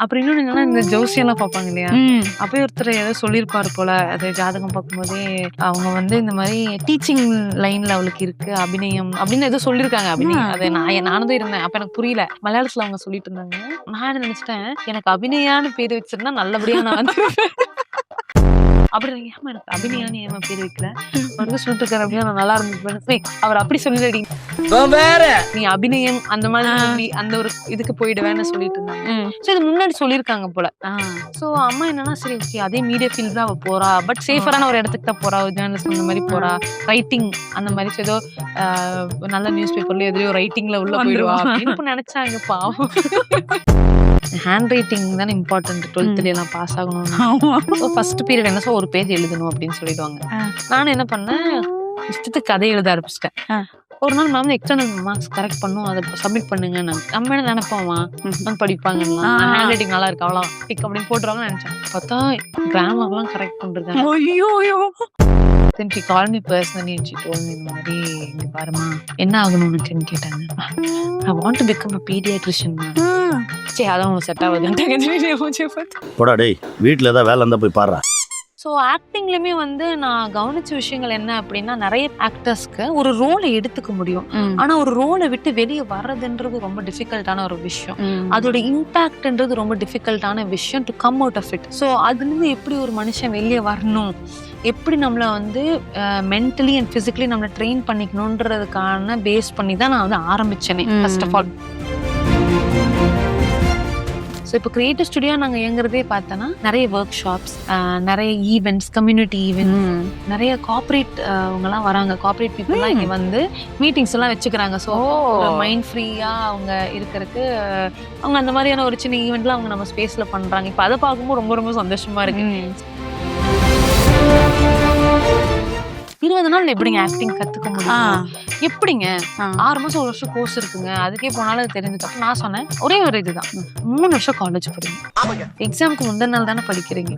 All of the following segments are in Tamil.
அப்புறம் இன்னொன்னு என்னன்னா, இந்த ஜோசியம்லாம் பார்ப்பாங்க இல்லையா? ம். அப்பயே ஒருத்தர் ஏதோ சொல்லியிருப்பாரு போல. அது ஜாதகம் பார்க்கும்போதே, அவங்க வந்து இந்த மாரி டீச்சிங் லைன்ல அவளுக்கு இருக்கு, அபிநயம் அப்படின்னு ஏதோ சொல்லியிருக்காங்க. அபிநயம் அது நானும் தான் இருந்தேன். அப்ப எனக்கு புரியல. மலையாளத்துல அவங்க சொல்லிட்டு இருந்தாங்க. நான் என்ன நினைச்சிட்டேன், எனக்கு அபிநயான்னு பேர் வச்சிருந்தா நல்லபடியா நான் வந்துருவேன். அப்படி ஏமா எனக்கு அபிநயான்னு ஏமா பேர் வைக்கல? வந்து சொல்லிட்டு இருக்காரு அப்படின்னா நான் நல்லா இருந்திருப்பேன். அவர் அப்படி சொல்லலடி. நீ அபிநயம் அந்த மாதிரி அந்த ஒரு இதுக்கு போயிடுவேன்னு சொல்லிட்டு இருந்தாங்க. சோ இது முன்னாடி சொல்லியிருக்காங்க போல. சோ அம்மா என்னன்னா சரி ஓகே அதே மீடியா ஃபீல்ட் தான் அவ போறா. பட் சேஃபரான ஒரு இடத்துக்கு தான் போறா. ஜேர்னலிஸ்ட் அந்த மாதிரி போறா. ரைட்டிங் அந்த மாதிரி ஏதோ நல்ல நியூஸ் பேப்பர்ல எதுலயோ ரைட்டிங்ல உள்ள போயிடுவா அப்படின்னு நினைச்சாங்க பாவம். ஹேண்ட் ரைட்டிங் தானே இம்பார்ட்டன்ட் 12th எல்லாம் பாஸ் ஆகணும். ஃபர்ஸ்ட் பீரியட் என்ன ஒரு பேஜ் எழுதணும் அப்படின்னு சொல்லிடுவாங்க. நானும் என்ன பண்ணேன் இஷ்டத்துக்கு கதை எழுத ஆரம்பிச்சிட்டேன். ஒரு நாள் மேம் எக்ஸ்டர்னல் மார்க்ஸ் கரெக்ட் பண்ணும் அதை சப்மிட் பண்ணுங்க. நம்ம என்ன நினைப்போமா நான் படிப்பாங்கன்னா ஹேண்ட் ரைட்டிங் நல்லா இருக்கு அவ்வளோ டிக் அப்படின்னு போட்டுருவாங்கன்னு நினைச்சேன். பார்த்தா கிராமர்லாம் கரெக்ட் பண்றாங்க. Then she called me personally and she told me இந்த மாதிரி இங்க பாருமா என்ன ஆகணும் உனக்குன்னு கேட்டாங்க. I want to become a pediatrician. சரி அதான் உனக்கு செட் ஆகுதுன்ட்டாங்க. போடா டேய் வீட்டில் ஏதாவது வேலை இருந்தால் போய் பாடுறா. ஸோ ஆக்டிங்லயுமே வந்து நான் கவனிச்ச விஷயங்கள் என்ன அப்படின்னா நிறைய ஆக்டர்ஸ்க்கு ஒரு ரோலை எடுத்துக்க முடியும். ஆனா ஒரு ரோலை விட்டு வெளியே வர்றதுன்றது ரொம்ப டிஃபிகல்ட்டான ஒரு விஷயம். அதோட இம்பாக்ட்ன்றது ரொம்ப டிஃபிகல்ட்டான விஷயம் to come out of it. So அதுலேருந்து எப்படி ஒரு மனுஷன் வெளியே வரணும், எப்படி நம்மளை வந்து மென்டலி அண்ட் ஃபிசிக்கலி நம்மளை ட்ரெயின் பண்ணிக்கணுன்றதுக்கான பேஸ் பண்ணி தான் நான் வந்து ஆரம்பிச்சேனே ஃபர்ஸ்ட் ஆஃப் ஆல். ஸோ இப்போ கிரியேட்டிவ் ஸ்டுடியோ நாங்கள் இயங்குறதே பார்த்தோன்னா நிறைய ஒர்க் ஷாப்ஸ், நிறைய ஈவெண்ட்ஸ், கம்யூனிட்டி ஈவெண்ட்ஸ், நிறைய கார்பரேட் அவங்கலாம் வராங்க. கார்பரேட் பீப்புள்லாம் இங்கே வந்து மீட்டிங்ஸ் எல்லாம் வச்சுக்கிறாங்க. ஸோ மைண்ட் ஃப்ரீயாக அவங்க இருக்கிறதுக்கு அவங்க அந்த மாதிரியான ஒரு சின்ன ஈவெண்ட்லாம் அவங்க நம்ம ஸ்பேஸில் பண்ணுறாங்க. இப்போ அதை பார்க்கும்போது ரொம்ப ரொம்ப சந்தோஷமா இருக்கு. 20 நாள் எப்படிங்க ஆக்டிங் கத்துக்க முடியும்? எப்படிங்க 6 மாசம் 1 வருஷம் கோர்ஸ் இருக்குங்க. அதுக்கே போனாலும் தெரிஞ்சுக்கப்ப நான் சொன்னேன் ஒரே ஒரு இதுதான் 3 வருஷம் காலேஜ் படிங்க. எக்ஸாமுக்கு முந்தின நாள் தானே படிக்கிறீங்க.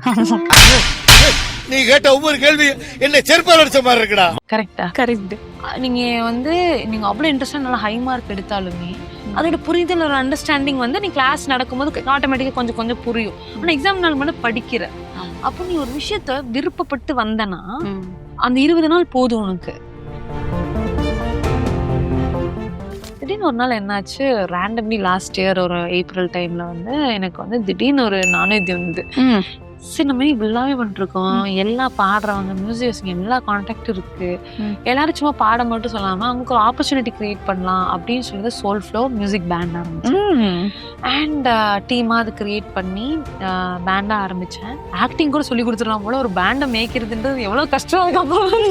நீ கேட்ட ஒவ்வொரு கேள்வி என்ன செருப்பால் அடிச்ச மாதிரி இருக்குடா. கரெக்டா? கரெக்ட். நீங்க வந்து நீங்க அவ்வளவு இன்ட்ரெஸ்டா நல்லா ஹை மார்க் எடுத்தாலுமே அதோட புரிதல் ஒரு அண்டர்ஸ்டாண்டிங் வந்து நீ கிளாஸ் நடக்கும்போது ஆட்டோமேட்டிக்கா கொஞ்சம் கொஞ்சம் புரியும். ஆனா எக்ஸாம் நாள் மட்டும் படிக்கிற அப்போ நீ ஒரு விஷயத்த விருப்பப்பட்டு வந்தனா அந்த 20 நாள் போதும் உனக்கு. திடீர்னு ஒரு நாள் என்னாச்சு, ரேண்டம்லி லாஸ்ட் இயர் ஒரு ஏப்ரல் டைம்ல வந்து எனக்கு வந்து திடீர்னு ஒரு நானூத்தி வந்து சரி நம்ம இப்படிலாமே பண்ணிருக்கோம். எல்லாம் பாடுறவங்க மியூசியஸ் எல்லா கான்டாக்டும் இருக்கு. எல்லாரும் சும்மா பாட மட்டும் சொல்லாம அவங்களுக்கு ஒரு ஆப்பர்ச்சுனிட்டி கிரியேட் பண்ணலாம் அப்படின்னு சொல்லி சோல் ஃப்ளோ மியூசிக் பேண்ட் ஆரம்பிச்சேன். அண்ட் டீமா அது கிரியேட் பண்ணி பேண்டா ஆரம்பிச்சேன். ஆக்டிங் கூட சொல்லி கொடுத்துடலாம் போல. ஒரு பேண்டை மேய்க்கிறதுன்றது எவ்வளவு கஷ்டம் அதுக்கப்புறம்.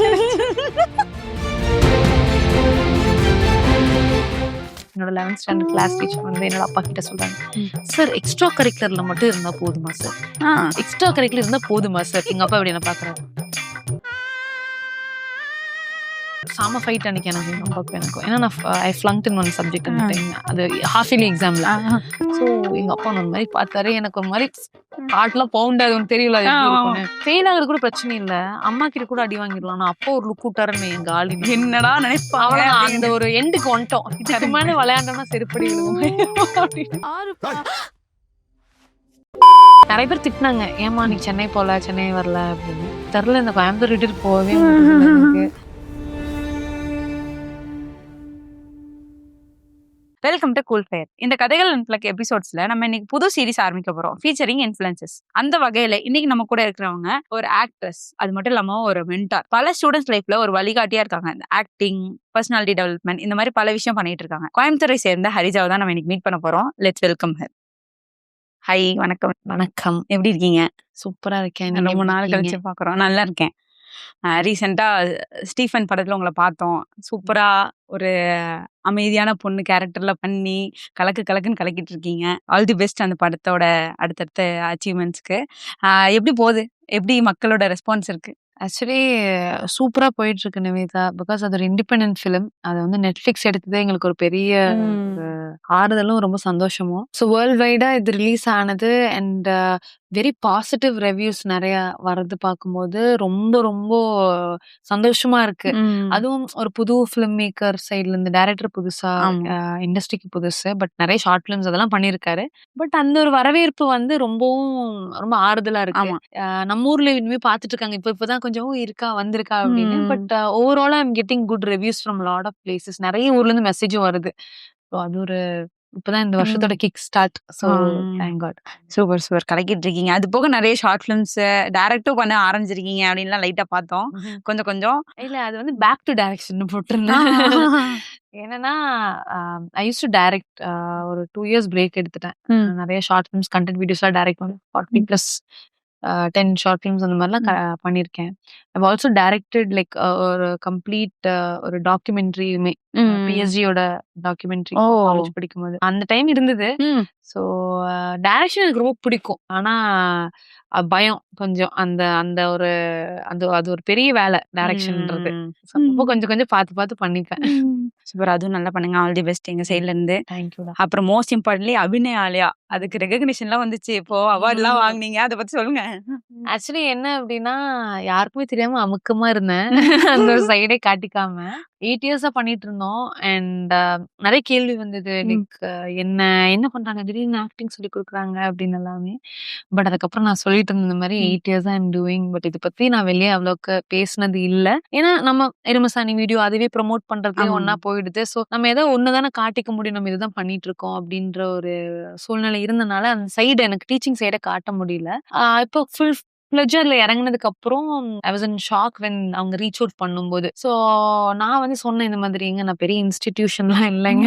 என்னோட 11th ஸ்டாண்டர்ட் கிளாஸ் டீச்சர் வந்து என்னோட அப்பா கிட்ட சொல்றாங்க, சார் எக்ஸ்ட்ரா கரிக்குலர்ல மட்டும் இருந்தா போதுமா சார்? எக்ஸ்ட்ரா கரிக்குலர் இருந்தா போதுமா சார்? எங்க அப்பா எப்படி என்ன பாக்குறாரு. சாம ஃபைட் அன்னைக்கு எனக்கு எங்க அப்பாவுக்கு எனக்கும். ஏன்னா நான் ஐ ஃப்ளங்க்ட் இன் ஒன் சப்ஜெக்ட் அந்த டைம், அது ஹாஃப் இயர்லி எக்ஸாம்ல. ஸோ எங்க அப்பா ஒரு மாதிரி பார்த்தாரு. எனக்கு ஒரு மாதிரி ஹார்ட்லாம் பவுண்ட் ஆகுதுன்னு தெரியல. ஃபெயில் ஆகுறது கூட பிரச்சனை இல்லை, அம்மா கிட்ட கூட அடி வாங்கிடலாம். நான் அப்போ ஒரு லுக் விட்டாருன்னு எங்க ஆளு என்னடா நினைப்பாங்க. அந்த ஒரு எண்டுக்கு வந்துட்டோம். இதுக்கு மேலே விளையாண்டோம்னா செருப்படி விழுகும். நிறைய பேர் திட்டினாங்க, ஏமா நீ சென்னை போல, சென்னை வரல அப்படின்னு. தெரியல இந்த கோயம்புத்தூர் விட்டுட்டு போகவே எனக்கு. Welcome to cool fire. இந்த கதைகள் அண்ட் எபிசோட்ஸ்ல நம்ம இன்னைக்கு புது சீரிஸ் ஆரம்பிக்க போறோம், ஃபீச்சரிங் இன்ஃப்ளூயன்சஸ். அந்த வகையில இன்னைக்கு நம்ம கூட இருக்கிறவங்க ஒரு ஆக்ட்ரஸ், அது மட்டும் இல்லாம ஒரு மென்டார். பல ஸ்டூடெண்ட்ஸ் லைஃப்ல ஒரு வழிகாட்டியா இருக்காங்க. இந்த ஆக்டிங், பர்சனாலிட்டி டெவலப்மெண்ட், இந்த மாதிரி பல விஷயம் பண்ணிட்டு இருக்காங்க. கோயம்புத்தூரை சேர்ந்த ஹரிஜாவை தான் நம்ம இன்னைக்கு மீட் பண்ண போறோம். Let's welcome her. ஹை, வணக்கம். வணக்கம். எப்படி இருக்கீங்க? சூப்பரா இருக்கேன். ரொம்ப நாள் கழிச்சு பாக்குறோம். நல்லா இருக்கேன். ரீசெண்டா ஸ்டீஃபன் படத்துல உங்களை பார்த்தோம். சூப்பரா ஒரு அமைதியான பொண்ணு கேரக்டர்ல பண்ணி கலக்குன்னு கலக்கிட்டு இருக்கீங்க. ஆல் தி பெஸ்ட் அந்த படத்தோட அடுத்தடுத்த அச்சீவ்மெண்ட்ஸ்க்கு. எப்படி போகுது? எப்படி மக்களோட ரெஸ்பான்ஸ் இருக்கு? ஆக்சுவலி சூப்பரா போயிட்டு இருக்கு நிவேதா. பிகாஸ் அது ஒரு இண்டிபெண்டன்ட் ஃபிலிம். அது வந்து நெட்ஃபிளிக்ஸ் எடுத்ததே எங்களுக்கு ஒரு பெரிய ஆறுதலும் ரொம்ப சந்தோஷமும். ஸோ வேர்ல்ட் வைடா இது ரிலீஸ் ஆனது அண்ட் வெரி பாசிட்டிவ் ரிவ்யூஸ் நிறைய வர்றது பார்க்கும்போது ரொம்ப ரொம்ப சந்தோஷமா இருக்கு. அதுவும் ஒரு புது ஃபிலிம் மேக்கர் சைட்ல இருந்து டைரக்டர் புதுசா ஆமா. இண்டஸ்ட்ரிக்கு புதுசு. பட் நிறைய ஷார்ட் ஃபிலிம்ஸ் அதெல்லாம் பண்ணியிருக்காரு. பட் அந்த ஒரு வரவேற்பு வந்து ரொம்பவும் ரொம்ப ஆறுதலா இருக்கு. ஆமா. நம்ம ஊர்ல இனிமே பார்த்துட்டு இருக்காங்க. இப்பதான் கொஞ்சம் இருக்கா வந்திருக்கா அப்படின்னு. பட் ஓவராலா I'm getting good reviews from lot of places. நிறைய ஊர்ல இருந்து மெசேஜும் வருது. So அது ஒரு இப்பதான் இந்த வருஷத்தோட kick start. So thank God. Super super கலக்கிட்டு இருக்கீங்க. அது போக நிறைய ஷார்ட் ஃபிலிம்ஸ் டைரக்டும் பண்ண ஆரம்பிச்சிருக்கீங்க அப்படின்லாம் லைட்டா பார்த்தோம். கொஞ்சம் கொஞ்சம் இல்ல அது வந்து பேக் டு டைரக்ஷன் போட்டிருந்தேன். என்னன்னா ஐ யூஸ் டு டைரக்ட் ஒரு 2 இயர்ஸ் பிரேக் எடுத்துட்டேன். நிறைய ஷார்ட் ஃபிலிம்ஸ் கண்டென்ட் வீடியோஸ்லாம் டைரக்ட் பண்ணேன். 40 பிளஸ் 10 ஷார்ட் ஃபிலிம்ஸ் அந்த மாதிரிலாம் பண்ணியிருக்கேன். ஐ ஆல்சோ டைரக்டட் லைக் ஒரு கம்ப்ளீட் ஒரு டாக்குமெண்ட்ரியுமே பிஎஸ்ஜியோட டாக்குமெண்ட்ரி காலேஜ் படிக்கும்போது அந்த டைம் இருந்தது. ஸோ டைரக்ஷன் எனக்கு ரொம்ப பிடிக்கும். ஆனா பயம் கொஞ்சம் அந்த அந்த ஒரு அது ஒரு பெரிய வேலை டைரக்ஷன்ன்றது. ரொம்ப கொஞ்சம் கொஞ்சம் பார்த்து பார்த்து பண்ணிப்பேன். சூப்பர். அதுவும் நல்லா பண்ணுங்க. ஆல் தி பெஸ்ட் எங்க சைட்ல இருந்து. தேங்க்யூடா. அப்புறம் மோஸ்ட் இம்பார்ட்டன்ட்லி அபிநய ஆலயா அதுக்கு ரெகக்னிஷன்லாம் வந்துச்சு. இப்போ அவார்ட்லாம் வாங்குனீங்க. அதை பத்தி சொல்லுங்க. ஆக்சுவலி என்ன அப்படின்னா யாருக்குமே தெரியாம அமுக்கமா இருந்தேன். அந்த ஒரு சைடே காட்டிக்காம 8 இயர்ஸா பண்ணிட்டு இருந்தோம். அண்ட் நிறைய கேள்வி வந்தது. லைக் என்ன பண்றாங்க திடீர்னு ஆக்டிங் சொல்லி கொடுக்குறாங்க அப்படின்னு எல்லாமே. பட் அதுக்கப்புறம் நான் சொல்லிட்டு இருந்த இந்த மாதிரி 8 இயர்ஸ் ஐம் டூயிங். பட் இதை பத்தி நான் வெளியே அவ்வளோக்கு பேசினது இல்லை. ஏன்னா நம்ம எருமசாணி வீடியோ அதுவே ப்ரொமோட் பண்றதுலயே ஒன்னா போயிடுது. ஸோ நம்ம ஏதோ ஒண்ணுதானே காட்டிக்க முடியும். நம்ம இதுதான் பண்ணிட்டு இருக்கோம் அப்படின்ற ஒரு சூழ்நிலை இருந்தனால அந்த சைடு எனக்கு டீச்சிங் சைடை காட்ட முடியல. இப்போ ஃபுல் ஃப்ளெட்ஜர்ல இறங்குனதுக்கு அப்புறம் I was in shock when அவங்க ரீச் அவுட் பண்ணும்போது. ஸோ நான் வந்து சொன்னேன் இந்த மாதிரிங்க நான் பெரிய இன்ஸ்டிடியூஷன்லாம் இல்லைங்க.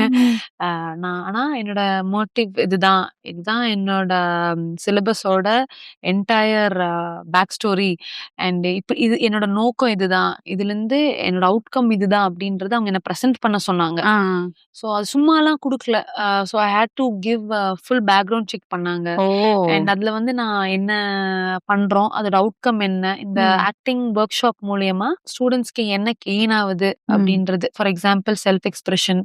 நான் ஆனா என்னோட மோட்டிவ் இதுதான் என்னோட சிலபஸோட என்டையர் பேக் ஸ்டோரி. அண்ட் இப்போ இது என்னோட நோக்கம் இதுதான். இதுல இருந்து என்னோட அவுட்கம் இதுதான் அப்படின்றத அவங்க என்ன ப்ரெசென்ட் பண்ண சொன்னாங்க. ஸோ அது சும்மாலாம் கொடுக்கல. So I had to give full background check பண்ணாங்க. அண்ட் அதுல வந்து நான் என்ன பண்றோம் அதோட அவுட்கம் என்ன, இந்த ஆக்டிங் ஒர்க் ஷாப் மூலியமா ஸ்டூடெண்ட்ஸ்க்கு என்ன கெயின் ஆகுது அப்படின்றது. ஃபார் எக்ஸாம்பிள் செல்ஃப் எக்ஸ்பிரஷன்,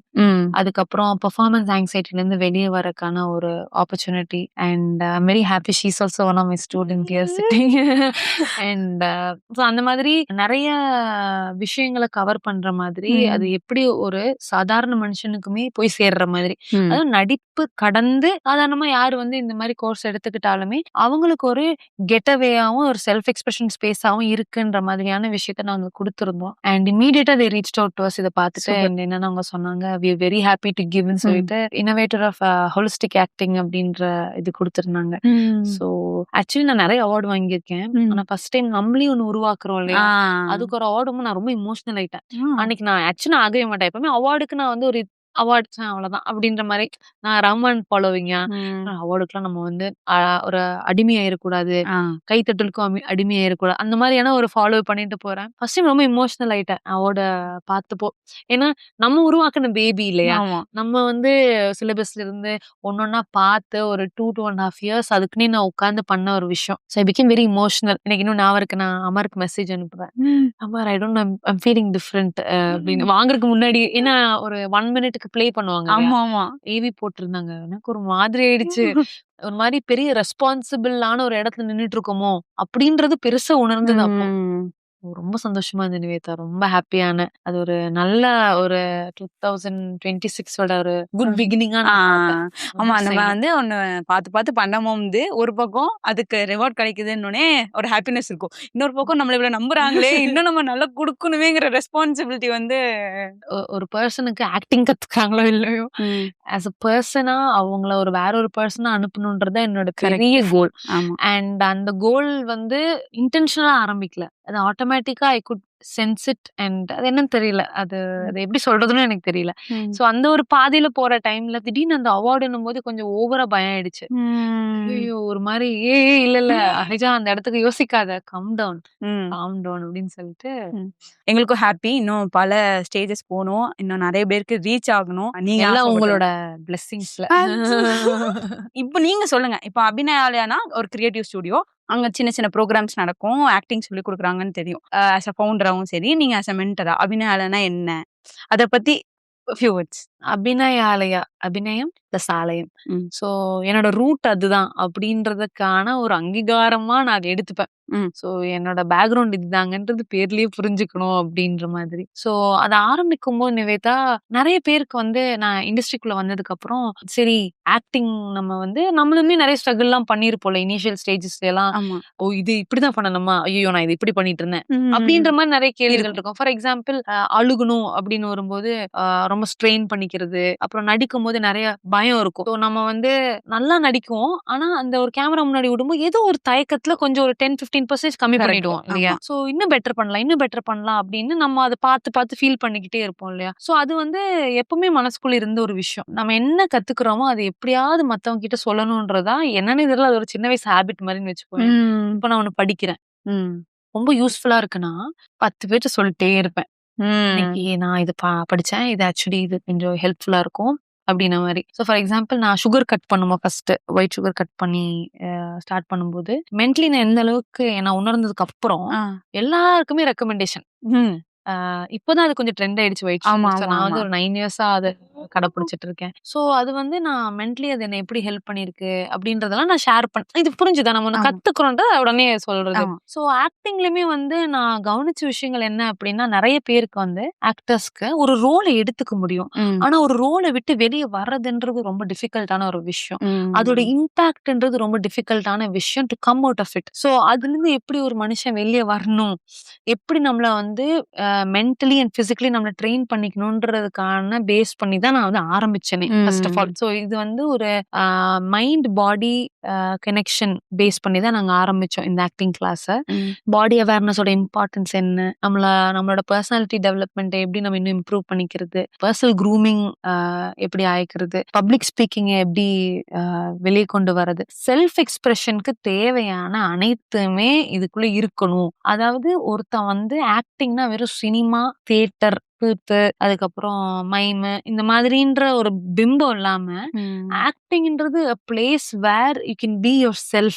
அதுக்கப்புறம் பெர்ஃபார்மன்ஸ் ஆங்ஸைட்டில இருந்து வெளியே வரக்கான ஒரு opportunity. And very happy she's also one of my student here sitting. And so அந்த மாதிரி நிறைய விஷயங்களை கவர் பண்ற மாதிரி அது எப்படி ஒரு சாதாரண மனுஷனுக்குமே போய் சேர்ற மாதிரி. அதுவும் நடிப்பு கடந்து சாதாரணமா யாரு வந்து இந்த மாதிரி கோர்ஸ் எடுத்துக்கிட்டாலுமே அவங்களுக்கு ஒரு கெட்டவேயாவும் ஒரு செல்ஃப் எக்ஸ்பிரஷன் ஸ்பேஸாவும் இருக்குன்ற மாதிரியான விஷயத்த நாங்க கொடுத்திருந்தோம். அண்ட் இமீடியட்டா தே ரீச்ட் அவுட் டு அஸ். இதை பார்த்துட்டு என்னன்னா அவங்க சொன்னாங்க we are very happy to give ன்னு சொல்லிட்டு இன்னோவேட்டர் ஆஃப் ஹோலிஸ்டிக் ஆக்டிங் அப்படின்ற இது கொடுத்திருந்தாங்க. ஸோ ஆக்சுவலி நான் நிறைய அவார்டு வாங்கியிருக்கேன். ஆனா ஃபர்ஸ்ட் டைம் நம்மளையும் ஒண்ணு உருவாக்குறோம் இல்லையா, அதுக்கு ஒரு அவார்டும் நான் ரொம்ப இமோஷனல் ஆயிட்டேன். அன்னைக்கு நான் ஆக்சுவலா ஆகவே மாட்டேன். எப்பவுமே அவார்டுக்கு நான் வந்து ஒரு அவார்ட்ஸ் அவ்வளவுதான் அப்படின்ற மாதிரி. நான் ரஹ்மான் ஃபாலோவிங்க. அவார்டுக்குலாம் நம்ம வந்து ஒரு அடிமையாயிடக்கூடாது, கைத்தட்டலுக்கும் அடிமையாயிடக்கூடாது, அந்த மாதிரியான ஒரு ஃபாலோ பண்ணிட்டு போறேன். ஃபர்ஸ்ட் டைம் ரொம்ப இமோஷனல் ஆயிட்டேன் அவார்டை பார்த்தப்போ. ஏன்னா நம்ம உருவாக்குன பேபி இல்லையா, நம்ம வந்து சிலபஸ்ல இருந்து ஒன்னொன்னா பார்த்து ஒரு 2.5 இயர்ஸ் அதுக்குன்னே நான் உட்காந்து பண்ண ஒரு விஷயம். So I became very emotional. எனக்கு இன்னும் நான் இருக்கு. நான் அமருக்கு மெசேஜ் அனுப்புவேன். Amar I don't know I'm feeling different அப்படின்னு. வாங்குறதுக்கு முன்னாடி ஏன்னா ஒரு 1 மினிட்டுக்கு ப்ளே பண்ணுவாங்க. ஏவி போட்டிருந்தாங்க. எனக்கு ஒரு மாதிரி ஆயிடுச்சு. ஒரு மாதிரி பெரிய ரெஸ்பான்சிபிளான ஒரு இடத்துல நின்னுட்டு இருக்கோமோ அப்படின்றது பெருசா உணர்ந்தது அப்போ. ரொம்ப சந்தோஷமா இருந்தது நிவேதா. ரொம்ப ஹாப்பியான அது ஒரு நல்ல ஒரு 2026ஓட ஒரு குட் பிகினிங்கா. ஆமா, நம்ம வந்து ஒண்ணு பார்த்து பார்த்து பண்ணும்போது ஒரு பக்கம் அதுக்கு ரிவார்ட் கிடைக்குதுன்னே ஒரு ஹாப்பினஸ் இருக்கும். இன்னொரு பக்கம் நம்மள இவ்வளவு நம்புறாங்களே, இன்னும் நம்ம நல்லா கொடுக்கணுமேங்கிற ரெஸ்பான்சிபிலிட்டி வந்து ஒரு பர்சனுக்கு ஆக்டிங் கத்துக்காங்களோ இல்லையோ ஆஸ் அ பர்சனா அவங்கள ஒரு வேற ஒரு பர்சனா அனுப்பணும்ன்றது என்னோட பெரிய கோல். அண்ட் அந்த கோல் வந்து இன்டென்ஷனலா ஆரம்பிக்கல. அது ஆட்டோமேட்டிக்கா I could sense it. And அது என்னன்னு தெரியல, அது எப்படி சொல்றதுன்னு எனக்கு தெரியல. சோ அந்த ஒரு பாதையில போற டைம்ல திடீர்னு அந்த அவார்டுன்னும் போது கொஞ்சம் ஓவரா பயம் ஆயிடுச்சு. ஐயோ ஒரு மாதிரி இல்ல அஹிஜா அந்த இடத்துக்கு யோசிக்காத, கம் டவுன் அப்படின்னு சொல்லிட்டு. எங்களுக்கும் ஹாப்பி. இன்னும் பல ஸ்டேஜஸ் போகணும், இன்னும் நிறைய பேருக்கு ரீச் ஆகணும். நீங்க எல்லாம் உங்களோட பிளெஸிங்ஸ்ல. இப்போ நீங்க சொல்லுங்க, இப்போ அபிநயாலயானா ஒரு கிரியேட்டிவ் ஸ்டுடியோ, அங்க சின்ன சின்ன ப்ரோக்ராம்ஸ் நடக்கும், ஆக்டிங் சொல்லி கொடுக்குறாங்கன்னு தெரியும். ஆஸ் அ ஃபவுண்டராகவும் சரி, நீங்க ஆஸ் அ மென்டரா அபிநயாலயனா என்ன, அத பத்தி ஃபியூ வேர்ட்ஸ். அபிநயாலயா, அபிநயம் பிளஸ் ஆலயம். ம். ஸோ என்னோட ரூட் அதுதான் அப்படின்றதுக்கான ஒரு அங்கீகாரமா நான் அதை எடுத்துப்பேன். ம். ஸோ என்னோட பேக்ரவுண்ட் இதுதாங்கன்றது பேர்லயே புரிஞ்சுக்கணும் அப்படின்ற மாதிரி. ஸோ அதை ஆரம்பிக்கும் போது நிவேதா நிறைய பேருக்கு வந்து நான் இண்டஸ்ட்ரிக்குள்ள வந்ததுக்கு அப்புறம் சரி ஆக்டிங் நம்ம வந்து நம்மளுமே நிறைய ஸ்ட்ரகிள் எல்லாம் பண்ணிருப்போம்ல இனிஷியல் ஸ்டேஜஸ்ல எல்லாம். ஆமா. ஓ இது இப்படிதான் பண்ணணுமா, ஐயோ நான் இது இப்படி பண்ணிட்டு இருந்தேன் அப்படின்ற மாதிரி நிறைய கேள்விகள் இருக்கும். ஃபார் எக்ஸாம்பிள் அழுகணும் அப்படின்னு வரும்போது ரொம்ப ஸ்ட்ரெயின் பண்ணிக்கிறது, அப்புறம் நடிக்கும் போது நிறைய பயம் இருக்கும். ஸோ நம்ம வந்து நல்லா நடிக்குவோம், ஆனா அந்த ஒரு கேமரா முன்னாடி விடும்போது ஏதோ ஒரு தயக்கத்துல கொஞ்சம் ஒரு 10-15% கம்மி Correct. பண்ணிடுவோம் இல்லையா. ஆமா. ஸோ இன்னும் பெட்டர் பண்ணலாம் அப்படின்னு நம்ம அதை பார்த்து ஃபீல் பண்ணிக்கிட்டே இருப்போம் இல்லையா. ஸோ அது வந்து எப்பவுமே மனசுக்குள்ள இருந்த ஒரு விஷயம். நம்ம என்ன கத்துக்கிறோமோ அது எப்படியாவது மத்தவங்க கிட்ட சொல்லணும்ன்றதா என்னன்னு தெரியல, அது ஒரு சின்ன வயசு ஹேபிட் மாதிரின்னு வச்சுக்கோங்க. ம். இப்ப நான் ஒண்ணு படிக்கிறேன், ம். ரொம்ப யூஸ்ஃபுல்லா இருக்குன்னா 10 பேர்ட்ட சொல்லிட்டே இருப்பேன். ம். இன்னைக்கு நான் இது படிச்சேன், இது ஆக்சுவலி இது கொஞ்சம் ஹெல்ப்ஃபுல்லா இருக்கும் அப்படின்ன மாதிரி. ஸோ ஃபார் எக்ஸாம்பிள் நான் சுகர் கட் பண்ணும்போது ஃபர்ஸ்ட் ஒயிட் சுகர் கட் பண்ணி ஸ்டார்ட் பண்ணும்போது மென்டலி நான் எந்த அளவுக்கு நான் உணர்ந்ததுக்கு அப்புறம் ஆ. எல்லாருக்குமே ரெக்கமெண்டேஷன். ம். இப்போதான் அது கொஞ்சம் ட்ரெண்ட் ஆயிடுச்சு ஒயிட் ஆமா, சுகர். ஆமா, நான் வந்து ஆமா. ஒரு 9 இயர்ஸா அதை கடைப்பிடிச்சிட்டு இருக்கேன். ஸோ அது வந்து நான் மென்டலி அது என்ன எப்படி ஹெல்ப் பண்ணிருக்கு அப்படின்றதெல்லாம் நான் ஷேர் பண்ணேன். இது புரிஞ்சுதா நம்ம ஒன்று ஆமா. கத்துக்கிறோன்ற உடனே சொல்றது. ஆமா. ஸோ ஆக்டிங்லயுமே வந்து நான் கவனிச்ச விஷயங்கள் என்ன அப்படின்னா நிறைய பேருக்கு வந்து ஆக்டர்ஸ்க்கு ஒரு ரோலை எடுத்துக்க முடியும், ம். ஆனா ஒரு ரோலை விட்டு வெளியே வர்றதுன்றது ரொம்ப டிஃபிகல்ட்டான ஒரு விஷயம். ம். அதோட இம்பாக்ட்ன்றது ரொம்ப டிஃபிகல்ட்டான விஷயம் to come out of it. So அதுல இருந்து எப்படி ஒரு மனுஷன் வெளியே வரணும், எப்படி நம்மள வந்து மென்டலி அண்ட் பிசிக்கலி நம்மள ட்ரெயின் பண்ணிக்கணும்ன்றதுக்கான பேஸ் பண்ணி தான் நான் வந்து ஆரம்பிச்சேனே ஃபர்ஸ்ட் ஆஃப் ஆல். ஸோ இது வந்து ஒரு மைண்ட் பாடி கனெக்ஷன் பேஸ் பண்ணி தான் நாங்க ஆரம்பிச்சோம் இந்த ஆக்டிங் கிளாஸை. ம். பாடி அவேர்னஸோட இம்பார்ட்டன்ஸ் என்ன, நம்மளோட பர்சனாலிட்டி டெவலப்மெண்ட் எப்படி நம்ம இன்னும் இம்ப்ரூவ் பண்ணிக்கிறது, பர்சனல் க்ரூமிங் எப்படி ஆயிக்கிறது, பப்ளிக் ஸ்பீக்கிங் எப்படி வெளியே கொண்டு வர்றது, செல்ஃப் எக்ஸ்பிரஷனுக்கு தேவையான அனைத்துமே இதுக்குள்ள இருக்கணும். அதாவது ஒருத்தன் வந்து ஆக்டிங்னா வெறும் சினிமா, தியேட்டர், கூத்து, அதுக்கப்புறம் மைமு இந்த மாதிரின்ற ஒரு பிம்பம் இல்லாம ம். ஆக்டிங்ன்றது a place where you can be yourself.